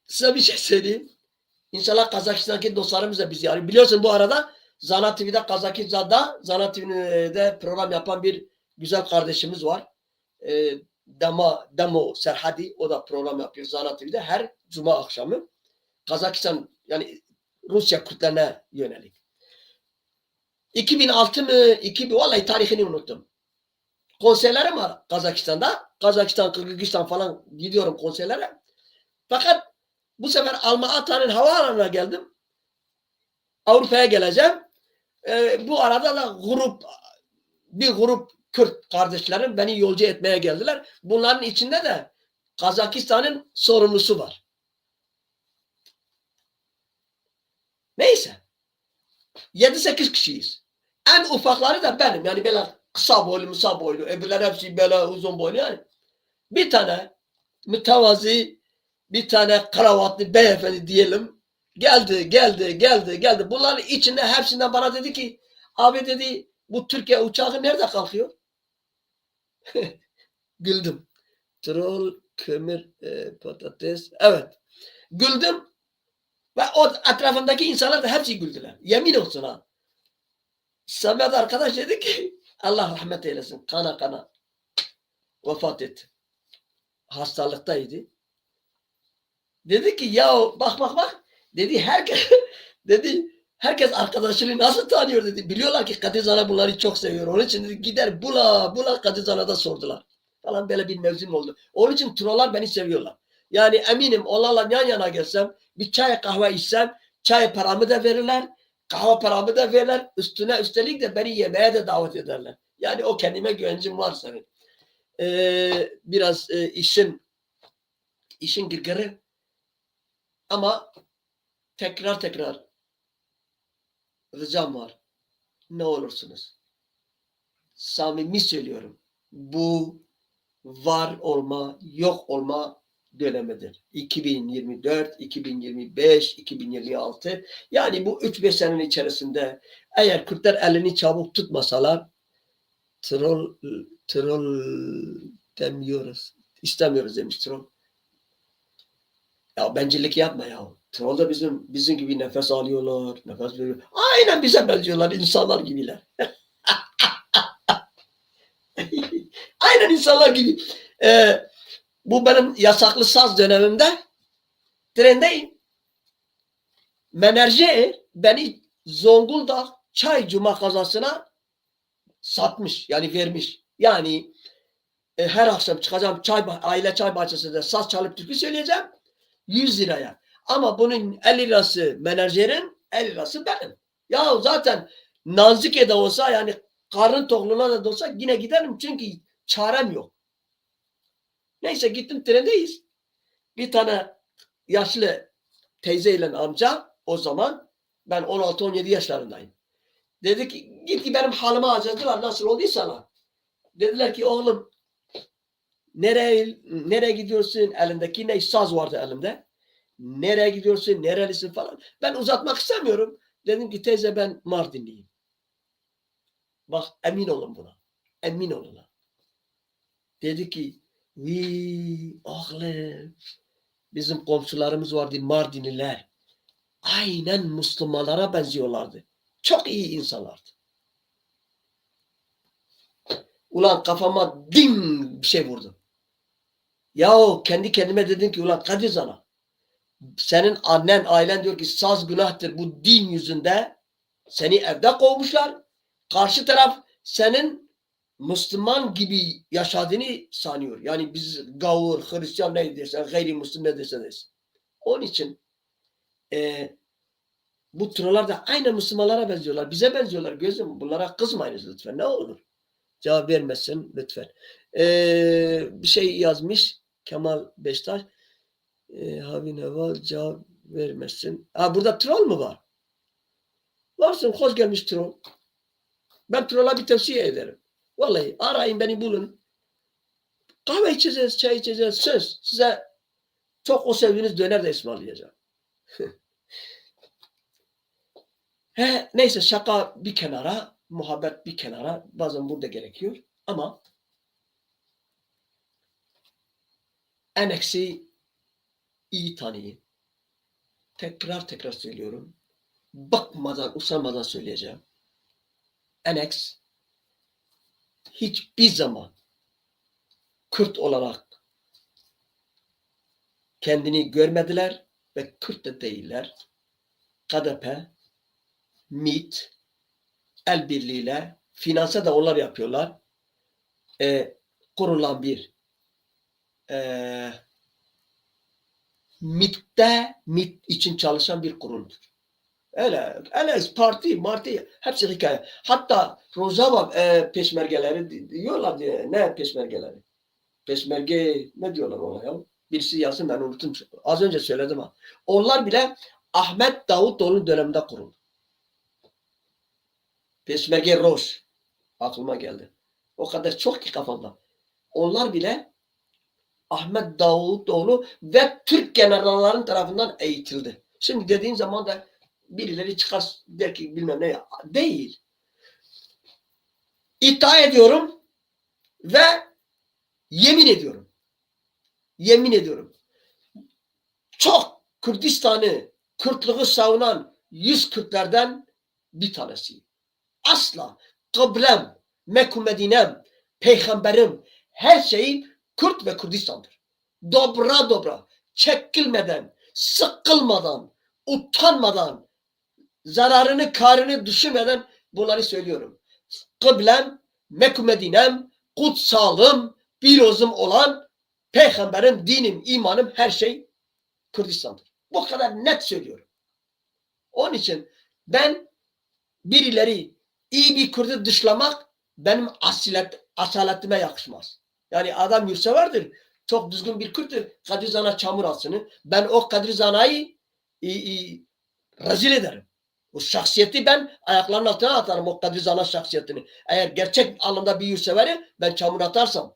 Size bir şey söyleyeyim. İnşallah Kazakistan'daki dostlarımız da bizi arıyor. Biliyorsun bu arada Zana TV'de Kazakistan'da Zana TV'de program yapan bir güzel kardeşimiz var. Demo Serhadi o da program yapıyor Zana TV'de her cuma akşamı. Kazakistan yani Rusya Kürtlerine yönelik. 2006 mı? Vallahi tarihini unuttum. Konserlerim var Kazakistan'da. Kazakistan, Kırgızistan falan gidiyorum konserlere. Fakat bu sefer Alma-Ata'nın havaalanına geldim. Avrupa'ya geleceğim. Bu arada da bir grup Kürt kardeşlerim beni yolcu etmeye geldiler. Bunların içinde de Kazakistan'ın sorumlusu var. Neyse. 7-8 kişiyiz. En ufakları da benim. Yani böyle kısa boylu, öbürler hepsi böyle uzun boylu yani. Bir tane mütevazi, bir tane kravatlı beyefendi diyelim. Geldi. Bunların içinde hepsinden bana dedi ki, abi dedi, bu Türkiye uçağı nerede kalkıyor? Güldüm. Troll, kömür, patates. Evet. Güldüm. Ve o etrafındaki insanlar da hepsi güldüler. Yemin olsun ha. Samet arkadaş dedi ki, Allah rahmet eylesin. Kana vefat etti. Hastalıktaydı. Dedi ki ya bak. Dedi herkes arkadaşını nasıl tanıyor dedi. Biliyorlar ki Kadizana bunları çok seviyor. Onun için dedi, gider bula Kadizana'da sordular. Falan böyle bir mevzum oldu. Onun için trollar beni seviyorlar. Yani eminim onlarla yan yana gelsem bir çay kahve içsem çay paramı da verirler. Kahve paramı da verirler. Üstelik de beni yemeğe de davet ederler. Yani o kendime güvencim var senin. Biraz işin gırgırı ama tekrar ricam var. Ne olursunuz. Samimi söylüyorum. Bu var olma, yok olma dönemidir. 2024, 2025, 2026 yani bu 3-5 senenin içerisinde eğer Kürtler elini çabuk tutmasalar troll demiyoruz. İstemiyoruz demiş troll. Ya bencillik yapma ya. Troll da bizim gibi nefes alıyorlar, nefes veriyorlar. Aynen bize benziyorlar, insanlar gibiler. Aynen insanlar gibi. Bu benim yasaklı saz dönemimde trendeyim. Menajer beni Zonguldak çay cuma kazasına satmış. Yani vermiş. Yani her akşam çıkacağım aile çay bahçesinde saz çalıp türkü söyleyeceğim. 100 liraya. Ama bunun 50 lirası menajerin, 50 lirası benim. Ya zaten nazike de olsa yani karnın tokluğuna da olsa yine giderim çünkü çarem yok. Neyse gittim trendeyiz. Bir tane yaşlı teyzeyle amca o zaman ben 16-17 yaşlarındayım. Dedi ki git ki benim halime acıdılar nasıl olduysa. Dediler ki oğlum nereye gidiyorsun? Elindeki ne saz vardı elimde. Nereye gidiyorsun? Nerelisin falan. Ben uzatmak istemiyorum. Dedim ki teyze ben Mardinliyim. Bak emin olun buna. Emin olun. Dedi ki oğlum bizim komşularımız vardı Mardinliler. Aynen Müslümanlara benziyorlardı. Çok iyi insanlardı. Ulan kafama din bir şey vurdu. Yahu kendi kendime dedim ki ulan Kadizana senin annen ailen diyor ki saz günahtır bu din yüzünde seni evde kovmuşlar. Karşı taraf senin Müslüman gibi yaşadığını sanıyor. Yani biz gavur, Hristiyan ne dersen, gayrimüslim ne dersen desin. Onun için bu troller de aynı Müslümanlara benziyorlar. Bize benziyorlar gözüm. Bunlara kızmayınız lütfen. Ne olur. Cevap vermesin lütfen. Bir şey yazmış Kemal Beştaş. Havi Neval cevap vermesin. Burada troll mu var? Varsın hoş gelmiş troll. Ben trolla bir tavsiye ederim. Vallahi arayın beni bulun. Kahve içeceğiz, çay içeceğiz. Söz size çok o sevdiğiniz döner de ısmarlayacağım. Neyse şaka bir kenara, muhabbet bir kenara. Bazen burada gerekiyor. Ama Annex'i iyi tanıyın. Tekrar söylüyorum. Bakmadan, usanmadan söyleyeceğim. Annex hiçbir zaman Kürt olarak kendini görmediler. ve Kürt de değiller. KDP, MİT, el birliğiyle, finanse de onlar yapıyorlar. Kurulan bir MİT için çalışan bir kurumdur. Öyle parti, hepsi hikaye. Hatta Rojava peşmergeleri diyorlar diye. Ne peşmergeleri? Peşmerge ne diyorlar ona ya? Birisi yazsın, ben unuttum. Az önce söyledim ha. Onlar bile Ahmet Davutoğlu döneminde kuruldu. Peşmerge Roj. Aklıma geldi. O kadar çok ki kafamda. Onlar bile Ahmet Davutoğlu ve Türk generalların tarafından eğitildi. Şimdi dediğin zaman da birileri çıkar der ki bilmem ne ya. Değil. İddia ediyorum ve yemin ediyorum. Yemin ediyorum. Çok Kürdistan'ı, Kürtlüğü savunan 100 Kürtlerden bir tanesi. Asla kıblem, Mekke Medinem, peygamberim, her şeyim Kürt ve Kürdistan'dır. Dobra dobra, çekilmeden, sıkılmadan, utanmadan, zararını, karını düşünmeden bunları söylüyorum. Kıblem, Mekke Medinem, kutsalım, birozum olan peygamberim, dinim, imanım, her şey Kürdistan'dır. Bu kadar net söylüyorum. Onun için ben birileri iyi bir Kürt'ü dışlamak benim asaletime yakışmaz. Yani adam yurtseverdir. Çok düzgün bir Kürt'tür. Kadir Zan'a çamur atsın. Ben o Kadir Zan'a'yı rezil ederim. O şahsiyeti ben ayaklarının altına atarım, o Kadir Zan'a şahsiyetini. Eğer gerçek anlamda bir yurtseveri ben çamur atarsam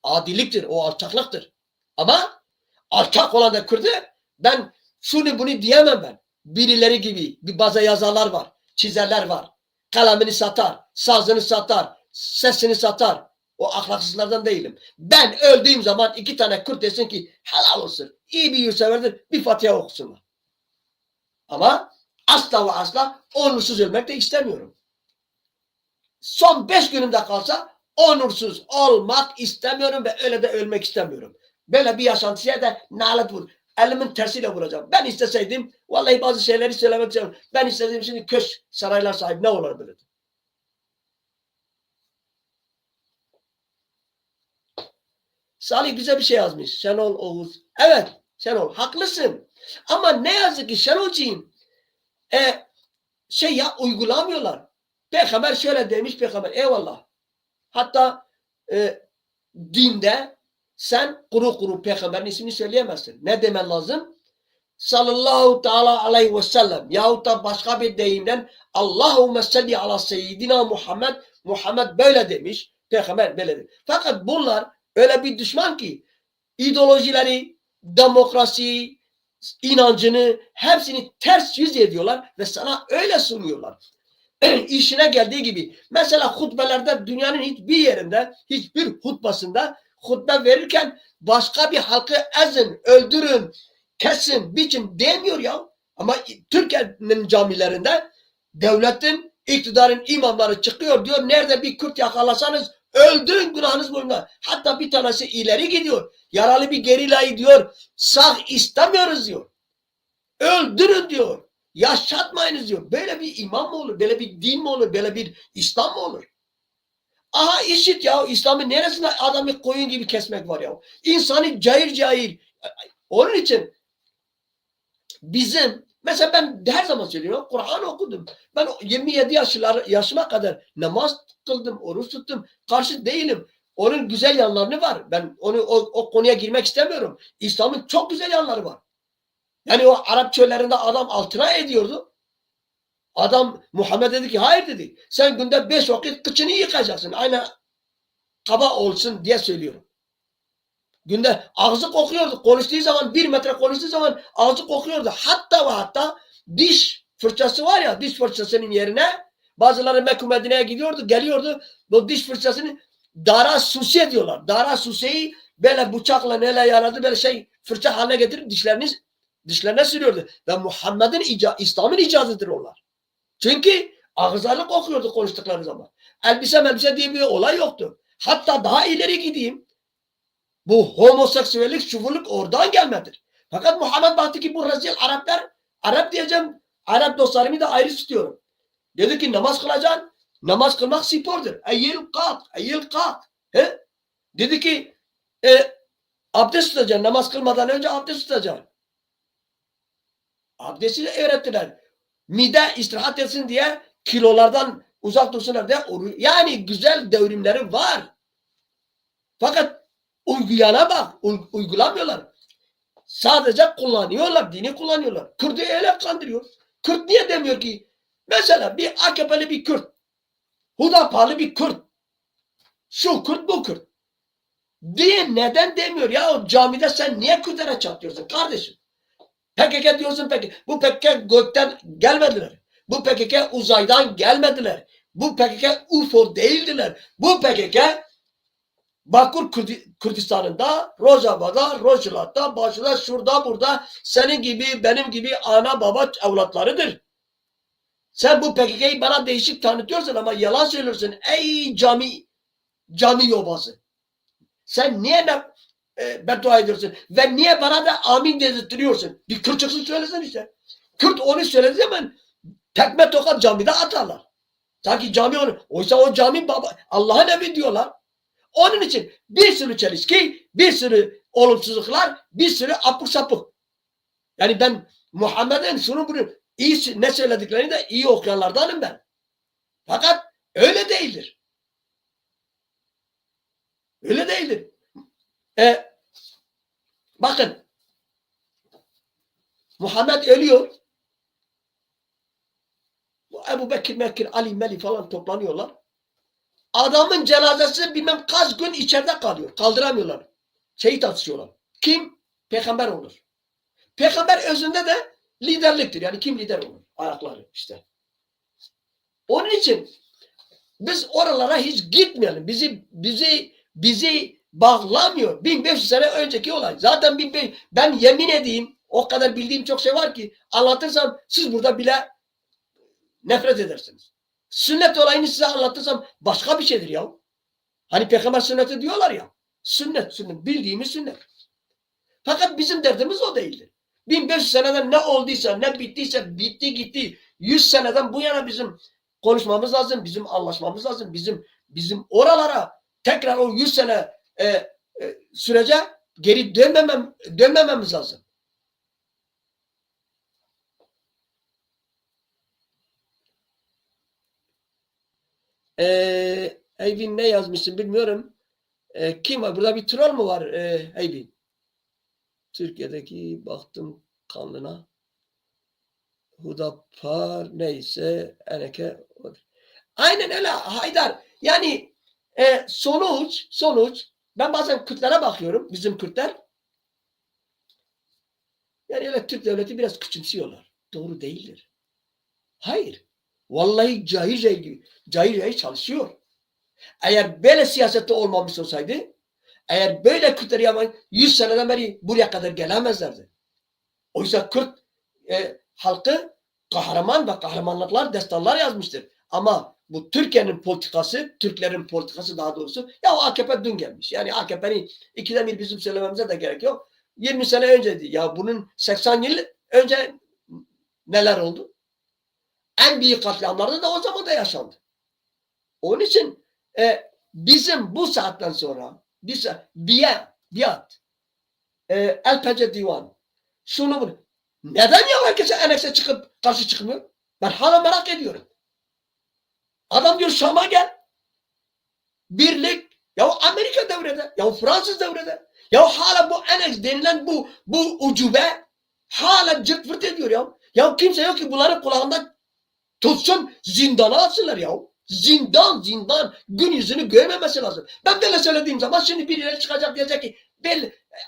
adiliktir, o alçaklıktır. Ama alçak olan da Kürt'ü ben şunu bunu diyemem ben. Birileri gibi bir bazı yazarlar var, çizerler var. Kalemini satar, sazını satar, sesini satar. O ahlaksızlardan değilim. Ben öldüğüm zaman 2 tane Kürt desin ki helal olsun. İyi bir yurtseverdir, bir Fatiha okusunlar. Ama asla ve asla onursuz ölmek de istemiyorum. Son 5 günümde kalsa onursuz olmak istemiyorum ve öyle de ölmek istemiyorum. Böyle bir yaşantıya da nalet vur. Elimin tersiyle vuracağım. Ben isteseydim, vallahi bazı şeyleri söylemek istiyorum. Ben isteseydim şimdi köşk saraylar sahibi ne olur böyle? Salih bize bir şey yazmış. Şenol Oğuz. Evet Şenol haklısın. Ama ne yazık ki Şenolciğim uygulamıyorlar. Peygamber şöyle demiş peygamber. Eyvallah. Hatta dinde sen kuru peygamberin ismini söyleyemezsin. Ne demen lazım? Sallallahu teala aleyhi ve sellem yahut da başka bir deyimden Allahümme salli ala seyyidina Muhammed. Muhammed böyle demiş. Peygamber böyle demiş. Fakat bunlar öyle bir düşman ki ideolojileri, demokrasi, inancını hepsini ters yüz ediyorlar ve sana öyle sunuyorlar. İşine geldiği gibi. Mesela hutbelerde dünyanın hiçbir yerinde, hiçbir hutbasında hutbe verirken başka bir halkı ezin, öldürün, kesin, biçin demiyor ya. Ama Türkiye'nin camilerinde devletin, iktidarın imamları çıkıyor diyor. Nerede bir Kürt yakalasanız öldürün, günahınız boyunca. Hatta bir tanesi ileri gidiyor. Yaralı bir gerilayı diyor. Sağ istemiyoruz diyor. Öldürün diyor. Yaşatmayınız diyor. Böyle bir imam mı olur? Böyle bir din mi olur? Böyle bir İslam mı olur? Aha işit ya. İslam'ın neresinde adamı koyun gibi kesmek var ya. İnsanı cayır. Onun için bizim mesela ben her zaman söylüyorum. Kur'an okudum. Ben 27 yaşıma kadar namaz kıldım, oruç tuttum. Karşı değilim. Onun güzel yanlarını var. Ben o konuya girmek istemiyorum. İslam'ın çok güzel yanları var. Yani o Arap çöllerinde adam altına ediyordu. Adam Muhammed dedi ki hayır dedi. Sen günde 5 vakit kıçını yıkacaksın. Aynen kaba olsun diye söylüyorum. Günde ağzı kokuyordu. Konuştuğu zaman 1 metre konuştuğu zaman ağzı kokuyordu. Hatta diş fırçası var ya, diş fırçasının yerine bazıları Mekke Medine'ye gidiyordu, geliyordu. Bu diş fırçasını dara susi diyorlar. Dara susiyi böyle bıçakla neyle yaradı böyle fırça haline getirip dişlerine sürüyordu. Ve Muhammed'in İslam'ın icazıdır onlar. Çünkü ağızları kokuyordu konuştukları zaman. Elbise diye bir olay yoktu. Hatta daha ileri gideyim. Bu homoseksüellik, şuvuluk oradan gelmedir. Fakat Muhammed baktı ki bu rezil Araplar, Arap diyeceğim, Arap dostlarımı da ayrı tutuyorum. Dedi ki namaz kılacaksın. Namaz kılmak spordur. Eyyil kalk, eyyil kalk. He? Dedi ki abdest tutacaksın. Namaz kılmadan önce abdest tutacaksın. Abdesti de öğrettiler. Mide istirahat etsin diye, kilolardan uzak dursunlar diye. Yani güzel devrimleri var. Fakat uyguyana bak, uygulamıyorlar. Sadece kullanıyorlar, dini kullanıyorlar. Kürt'ü öyle kandırıyor. Kürt niye demiyor ki? Mesela bir AKP'li bir Kürt, Hudaparlı bir Kürt, şu Kürt bu Kürt diye neden demiyor ya? O camide sen niye Kürtlere çatlıyorsun kardeşim? PKK diyorsun peki. Bu PKK gökten gelmediler. Bu PKK uzaydan gelmediler. Bu PKK UFO değildiler. Bu PKK Bakur Kürdistan'ında, Rojava'da, Rojava'da, başında, şurada, burada senin gibi, benim gibi ana baba evlatlarıdır. Sen bu PKK'yı bana değişik tanıtıyorsun ama yalan söylüyorsun. Ey cami yobazı. Sen niye beddua ediyorsun? Ve niye bana da amin dedirtiyorsun? Bir Kürtçesini söylesin işte. Kürt onu söylediği zaman tekme tokat camide atarlar. Sanki cami onu. Oysa o cami baba, Allah'ın evi diyorlar. Onun için bir sürü çelişki, bir sürü olumsuzluklar, bir sürü apuk sapuk. Yani ben Muhammed'in şunu bunu iyi ne söylediklerini de iyi okuyanlardanım ben. Fakat öyle değildir. Öyle değildir. Bakın Muhammed ölüyor. Bu Ebu Bekir, Mekir, Ali, Meli falan toplanıyorlar. Adamın cenazesi bilmem kaç gün içeride kalıyor. Kaldıramıyorlar. Şehit atışıyorlar. Kim? Peygamber olur. Peygamber özünde de liderliktir. Yani kim lider olur? Ayakları işte. Onun için biz oralara hiç gitmeyelim. Bizi bağlamıyor. 1500 sene önceki olay. Zaten ben yemin edeyim o kadar bildiğim çok şey var ki anlatırsam siz burada bile nefret edersiniz. Sünnet olayını size anlatırsam başka bir şeydir ya. Hani peygamber sünneti diyorlar ya. Sünnet. Bildiğimiz sünnet. Fakat bizim derdimiz o değildir. 1500 seneden ne olduysa, ne bittiyse bitti gitti. 100 seneden bu yana bizim konuşmamız lazım, bizim anlaşmamız lazım, bizim oralara tekrar o 100 sene sürece geri dönmememiz lazım. Eyvin ne yazmışsın bilmiyorum. Kim var? Burada bir troll mu var Eyvin? Türkiye'deki baktım kanlına. Hudapar neyse Eneke. Aynen öyle Haydar. Yani sonuç ben bazen Kürtlere bakıyorum. Bizim Kürtler. Yani öyle Türk devleti biraz küçümsüyorlar. Doğru değildir. Hayır. Vallahi cahil çalışıyor. Eğer böyle siyasette olmamış olsaydı, eğer böyle Kürtleri yapmayın 100 seneden beri buraya kadar gelemezlerdi. Oysa Kürt halkı kahraman ve kahramanlıklar, destanlar yazmıştır. Ama bu Türkiye'nin politikası, Türklerin politikası daha doğrusu, ya o AKP dün gelmiş. Yani AKP'nin ikiden bir bizim söylememize de gerek yok. 20 sene önceydi. Ya bunun 80 yıl önce neler oldu? En büyük katliamlarda da o zaman da yaşandı. Onun için bizim bu saatten sonra biat El Pence Divan şunu bunu neden ya herkese enekse çıkıp karşı çıkmıyor? Ben hala merak ediyorum. Adam diyor Şam'a gel. Birlik. Ya Amerika devrede. Ya Fransız devrede. Ya hala bu eneks denilen bu ucube hala cırt fırt ediyor ya. Ya kimse yok ki bunların kulağından tutsun zindana atsınlar ya. Zindan. Gün yüzünü görmemesi lazım. Ben böyle söylediğim zaman şimdi birileri çıkacak diyecek ki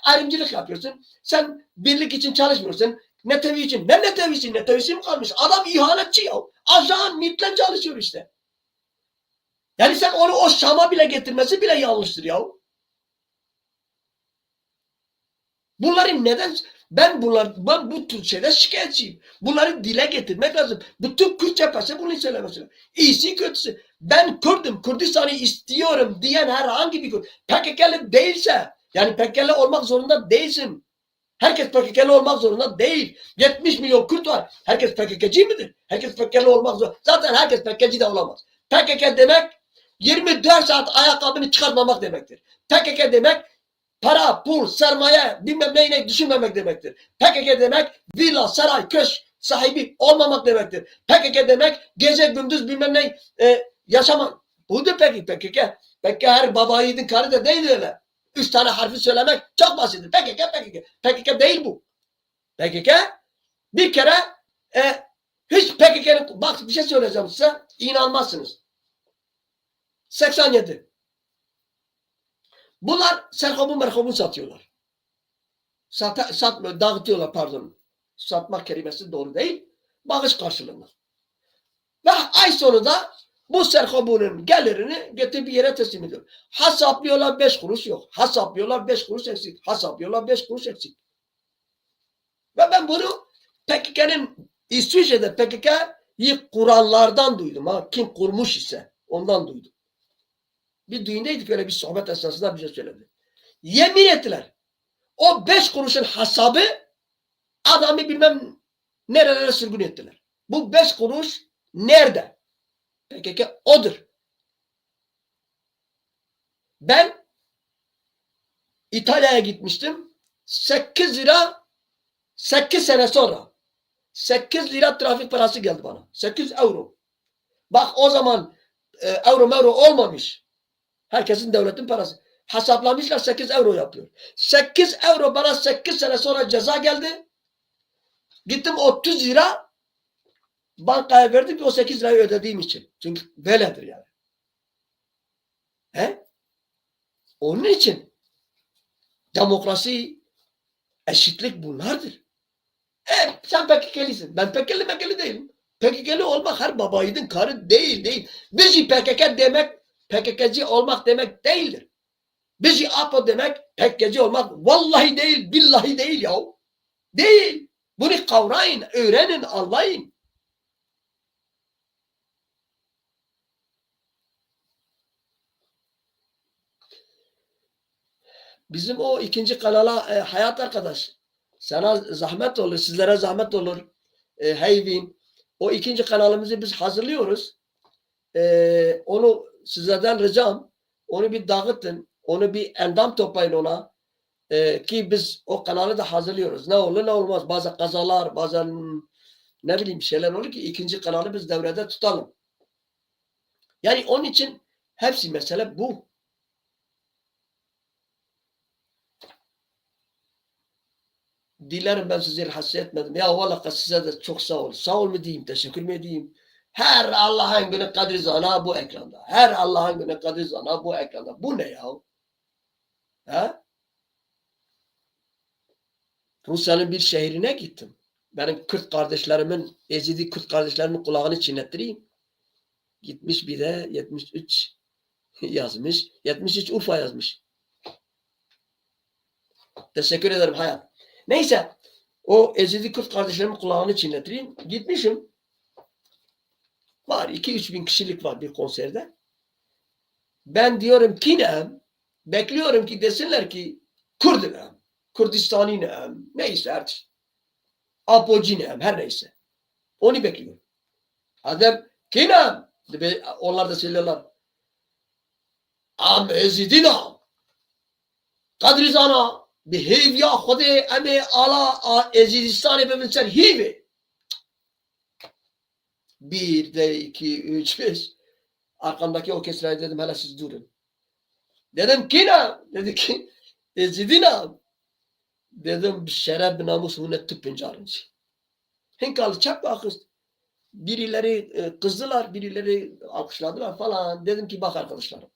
ayrımcılık yapıyorsun. Sen birlik için çalışmıyorsun. Netevi için. Ne netevisi? Netevisi mi kalmış? Adam ihanetçi ya. Ajan, MİT'le çalışıyor işte. Yani sen onu o Şam'a bile getirmesi bile yanlıştır ya. Bunları neden? Ben bu tür şeyde şikayetçiyim. Bunları dile getirmek lazım. Bütün Kürt cephesi bunu söylemesi lazım. İyisi kötüsü. Ben Kürt'üm, Kürdistan'ı istiyorum diyen herhangi bir Kürt. PKK'lı değilse, yani PKK'lı olmak zorunda değilsin. Herkes PKK'lı olmak zorunda değil. 70 milyon Kürt var. Herkes PKK'cı midir? Herkes PKK'lı olmak zorunda. Zaten herkes PKK'cı de olamaz. PKK demek 24 saat ayakkabını çıkartmamak demektir. PKK demek para, pul, sermaye, bilmem neyine düşünmemek demektir. PKK demek villa, saray, köşk sahibi olmamak demektir. PKK demek gece gündüz bilmem ne yaşamak. Budur PKK. PKK her baba yiğidin karı da değil öyle. 3 tane harfi söylemek çok basittir. PKK değil bu. PKK bir kere hiç PKK'nın, bak bir şey söyleyeceğim size, inanmazsınız. 87. Bunlar serhobun merhobun satıyorlar. Satmıyor, dağıtıyorlar pardon. Satmak kelimesi doğru değil. Bağış karşılığında. Ve ay sonunda bu serhobunun gelirini getirip bir yere teslim ediyor. Hasaplıyorlar 5 kuruş yok. Hasaplıyorlar 5 kuruş eksik. Hasaplıyorlar 5 kuruş eksik. Ve ben bunu PKK'nın İsviçre'de PKK'yı kuranlardan duydum. Ha. Kim kurmuş ise ondan duydum. Bir düğündeydik, öyle bir sohbet esnasında bir şey söyledi. Yemin ettiler. O 5 kuruşun hesabı adamı bilmem nerelere sürgün ettiler. Bu 5 kuruş nerede? PKK odur. Ben İtalya'ya gitmiştim. 8 lira 8 sene sonra 8 lira trafik parası geldi bana. 8 euro. Bak o zaman euro olmamış. Herkesin devletin parası. Hesaplamışlar 8 euro yapıyor. 8 euro bana 8 sene sonra ceza geldi. Gittim 30 lira bankaya verdim ki o 8 lirayı ödediğim için. Çünkü böyledir yani. He? Onun için demokrasi, eşitlik bunlardır. Sen PKK'lisin. Ben PKK'li değilim. PKK'li olmak her baba yiğidin karı değil. Bizi PKK demek, PKK'cı olmak demek değildir. Bizi APO demek, PKK'cı olmak vallahi değil, billahi değil ya. Değil. Bunu kavrayın, öğrenin, anlayın. Bizim o ikinci kanala Hayat arkadaş, sana zahmet olur, sizlere zahmet olur. Heyvin. O ikinci kanalımızı biz hazırlıyoruz. Onu sizlerden ricam, onu bir dağıtın, onu bir endam toplayın ona. Ki biz o kanalı da hazırlıyoruz. Ne olur ne olmaz. Bazen kazalar, bazen ne bileyim şeyler olur ki ikinci kanalı biz devrede tutalım. Yani onun için hepsi mesele bu. Dilerim ben sizi rahatsız etmedim. Ya vallahi size de çok sağ ol. Sağ ol mu diyeyim, teşekkür mü diyeyim. Her Allah'ın günü Kadir Zana bu ekranda. Her Allah'ın günü Kadir Zana bu ekranda. Bu ne ya? Ha? Rusya'nın bir şehrine gittim. Benim Kürt kardeşlerimin, Ezidi Kürt kardeşlerimin kulağını çiğnettireyim. Gitmiş bir de 73 yazmış. 73 Urfa yazmış. Teşekkür ederim hayat. Neyse. O Ezidi Kürt kardeşlerimin kulağını çiğnettireyim. Gitmişim. Var 2-3 bin kişilik var bir konserde. Ben diyorum ki ne? Bekliyorum ki desinler ki Kürdüm. Kürdistan'ı neyse artık. Apocinem her neyse. Onu bekliyorum. Adam kinem? Onlar da söylüyorlar. Am ezidina. Kadrizana. Bihev ya Khude eme ala Ezidistan'ı beminsen hivi. 1, 2, 3, 5. Arkamdaki orkestraya dedim hele siz durun. Dedim kinem? Dedi ki ezidina. Dedim şeref namus hune tıpıncarınca. Hinkalı çap bakız. Birileri kızdılar, birileri alkışladılar falan. Dedim ki bak arkadaşlarım.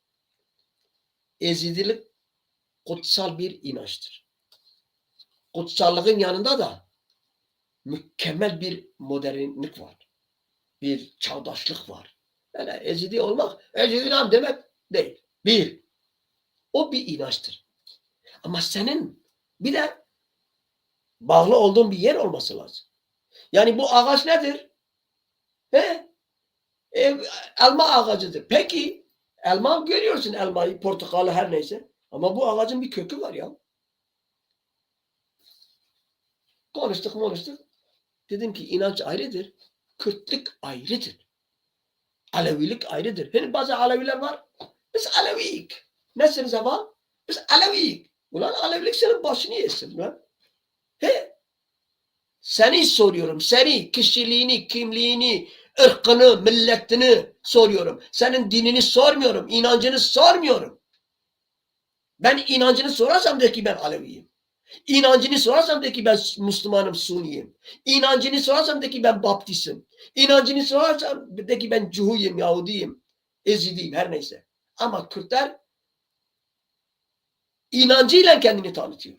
Ezidilik kutsal bir inançtır. Kutsallığın yanında da mükemmel bir modernlik var. Bir çağdaşlık var. Yani ezidi olmak, ezidi nam demek değil. Bir, o bir inançtır. Ama senin bir de bağlı olduğun bir yer olması lazım. Yani bu ağaç nedir? Elma ağacıdır. Peki elma görüyorsun, elmayı, portakalı her neyse. Ama bu ağacın bir kökü var ya. konuştuk. Dedim ki inanç ayrıdır. Kürtlük ayrıdır. Alevilik ayrıdır. Hani bazı Aleviler var. Biz Aleviyik. Nesiniz ama? Biz Aleviyik. Ulan Alevilik senin başını yesin lan. He? Seni soruyorum. Seni, kişiliğini, kimliğini, ırkını, milletini soruyorum. Senin dinini sormuyorum. İnancını sormuyorum. Ben inancını sorarsam de ki ben Aleviyim. İnancını sorarsam de ki ben Müslümanım, Suniyim. İnancını sorarsam de ki ben Baptistim. İnancını sorarsam de ki ben Cuhuyum, Yahudiyim, Ezidiyim, her neyse. Ama Kürtler inancıyla kendini tanıtıyor.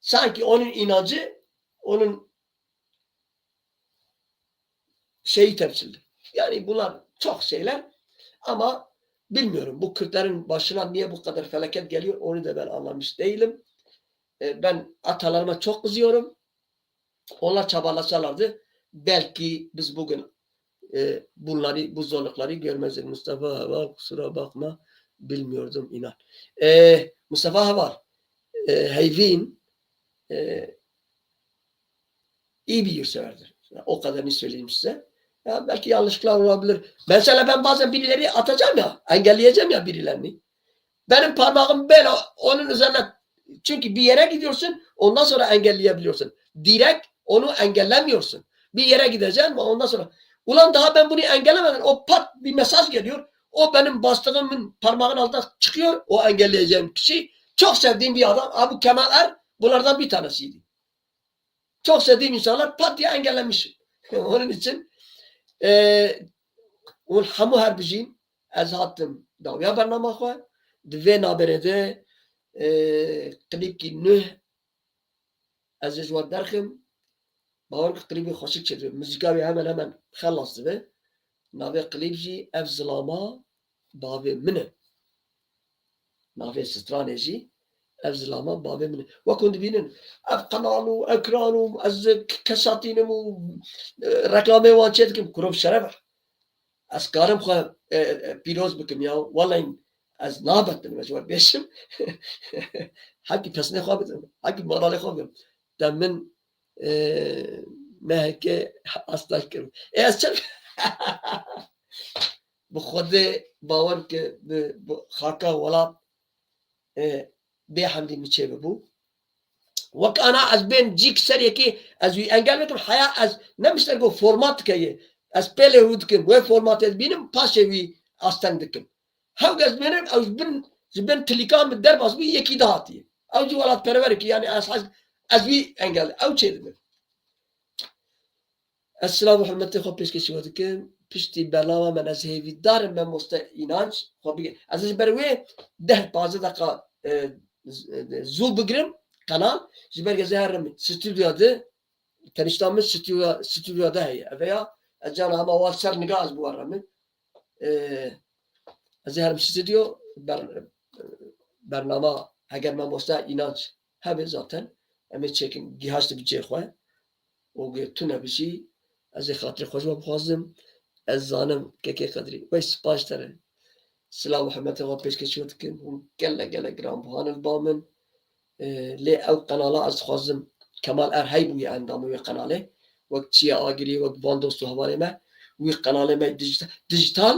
Sanki onun inancı, onun şeyi temsildir. Yani bunlar çok şeyler ama bilmiyorum bu Kürtlerin başına niye bu kadar felaket geliyor onu da ben anlamış değilim. Ben atalarıma çok kızıyorum. Onlar çabalasalardı belki biz bugün bunları, bu zorlukları görmezdik. Mustafa Havar kusura bakma bilmiyordum inan. Mustafa Havar Heyvin iyi bir yurtseverdir. O kadarını söyleyeyim size. Ya belki yanlışlıklar olabilir. Mesela ben bazen birileri atacağım ya, engelleyeceğim ya birilerini. Benim parmağım böyle onun üzerine, çünkü bir yere gidiyorsun ondan sonra engelleyebiliyorsun. Direkt onu engellemiyorsun. Bir yere gideceksin ve ondan sonra ulan daha ben bunu engellemeden o pat bir mesaj geliyor. O benim bastığımın parmağın altına çıkıyor. O engelleyeceğim kişi. Çok sevdiğim bir adam. Abu Kemal Er bunlardan bir tanesiydi. Çok sevdiğim insanlar pat diye engellemiş. Onun için hamu herbijin ez hattım davya bernama xwe divê naberede klîpkî nûh ez ê ji we derxim bawer ki klîpê xweşik çêdibe muzîka wê hemen xelas dibe navê klîp jî ev zilama bavê min e navê stranê jî ev zilama bavê min e wekum dibînin ev qenal û ekran û ez kesatînim û reklamê wan çê dikim kurov şeref e ez karim xwe pîroz bikim ya walahi ez nabetim ez we bêşim hekî pesnê xwe bidim hekî maralê xwe bidim te min meheke asla kirim ez çi bi Xwedê bawer bike bi xaka welat bêhemdî min çê bibû wek ana ez bên cîk serekê ez wî engel bikim heya ez nemişler got format dikeye ez pêlê hû dikim wê formatê dibînim paşê wî asteng dikim hew ez bênim ew ji bin tilîkan min derbas bû yekî dihatiye ew jî welatperverekî yani ez wî engel ew çê dibim ez silav û hurmetê xwe pêşkêşî dikim piştî bernama me ez hêvî darim me moste înanc xwe bigê ez ji ber wê 10-15 deqa zû bigirim kanal ji ber gezê herim stûdyoya de tenişta min stûdyoya de heye veya ez cana hema wa ser niga ez bû min ez ê herim stûdyo bernama heger me moste înanc hebe zaten em ê çêkin gihaş dibicê xwe û tu nebijî ez ê xatirê xwe ji we bixwazim ez zanim kekê qedrî wey spas tere silav û hurmetê xwe pêşkêşî dikim hûn gelek giranbihan ba min lê ew qenala ez dixwazim Kemal Er hey bûye endamê wê qenalê wek çiya agirî wek van dost û hevalê me wî qenalê me dijital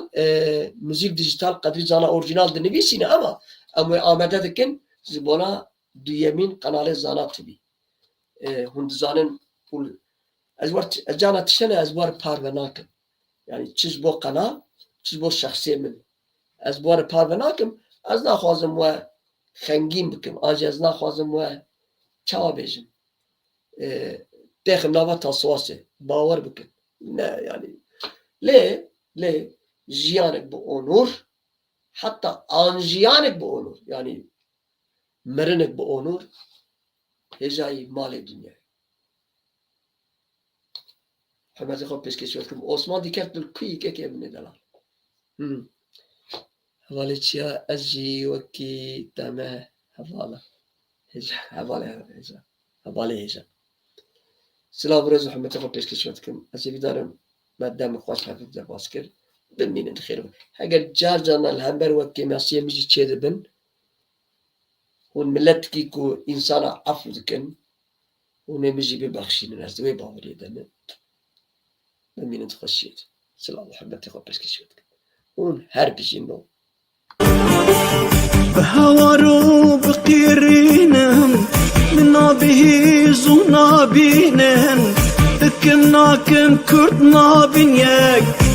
müzik dijital qedrî zana orjinal dinivîsîne ama em wê amade dikin ji bona duyemîn qenalê zana tibî hûn dizanin ez cana tiştene ez war parve nakim yani çi bo qenal çi bo şexsê min ez war parve nakim ez naxwazim we xengîn bikim an jî ez naxwazim we çawa bêjim dêxim nava taswasê bawer bikin ne yani lê jiyanek bi onur hatta anjiyanek bi onur yani merinek bi onur hêjayî malê dünyayê hurmetê xwe pêşkêşî dikim Osman dîket bil kûyî kekê binê delal hevalê çiya ez jî wekî te me hevala hevalê hêja silav rêz û hurmetê xwe pêşkêşî dikim ez ê bîdarim me demê xweş hevî derbas kir bimînin dixêr bin heger carna li hember wek kêmyasiyê min jî çê dibin hûn milletekî ku însana efw dikin وني بيجي ببخشين الناس وي باوري دم من تخشيت سلا محمد تخو بس كشوت ون هر بيجي نو بهوارو بقيرينم منا به زونا بينن كم كرد نابين يك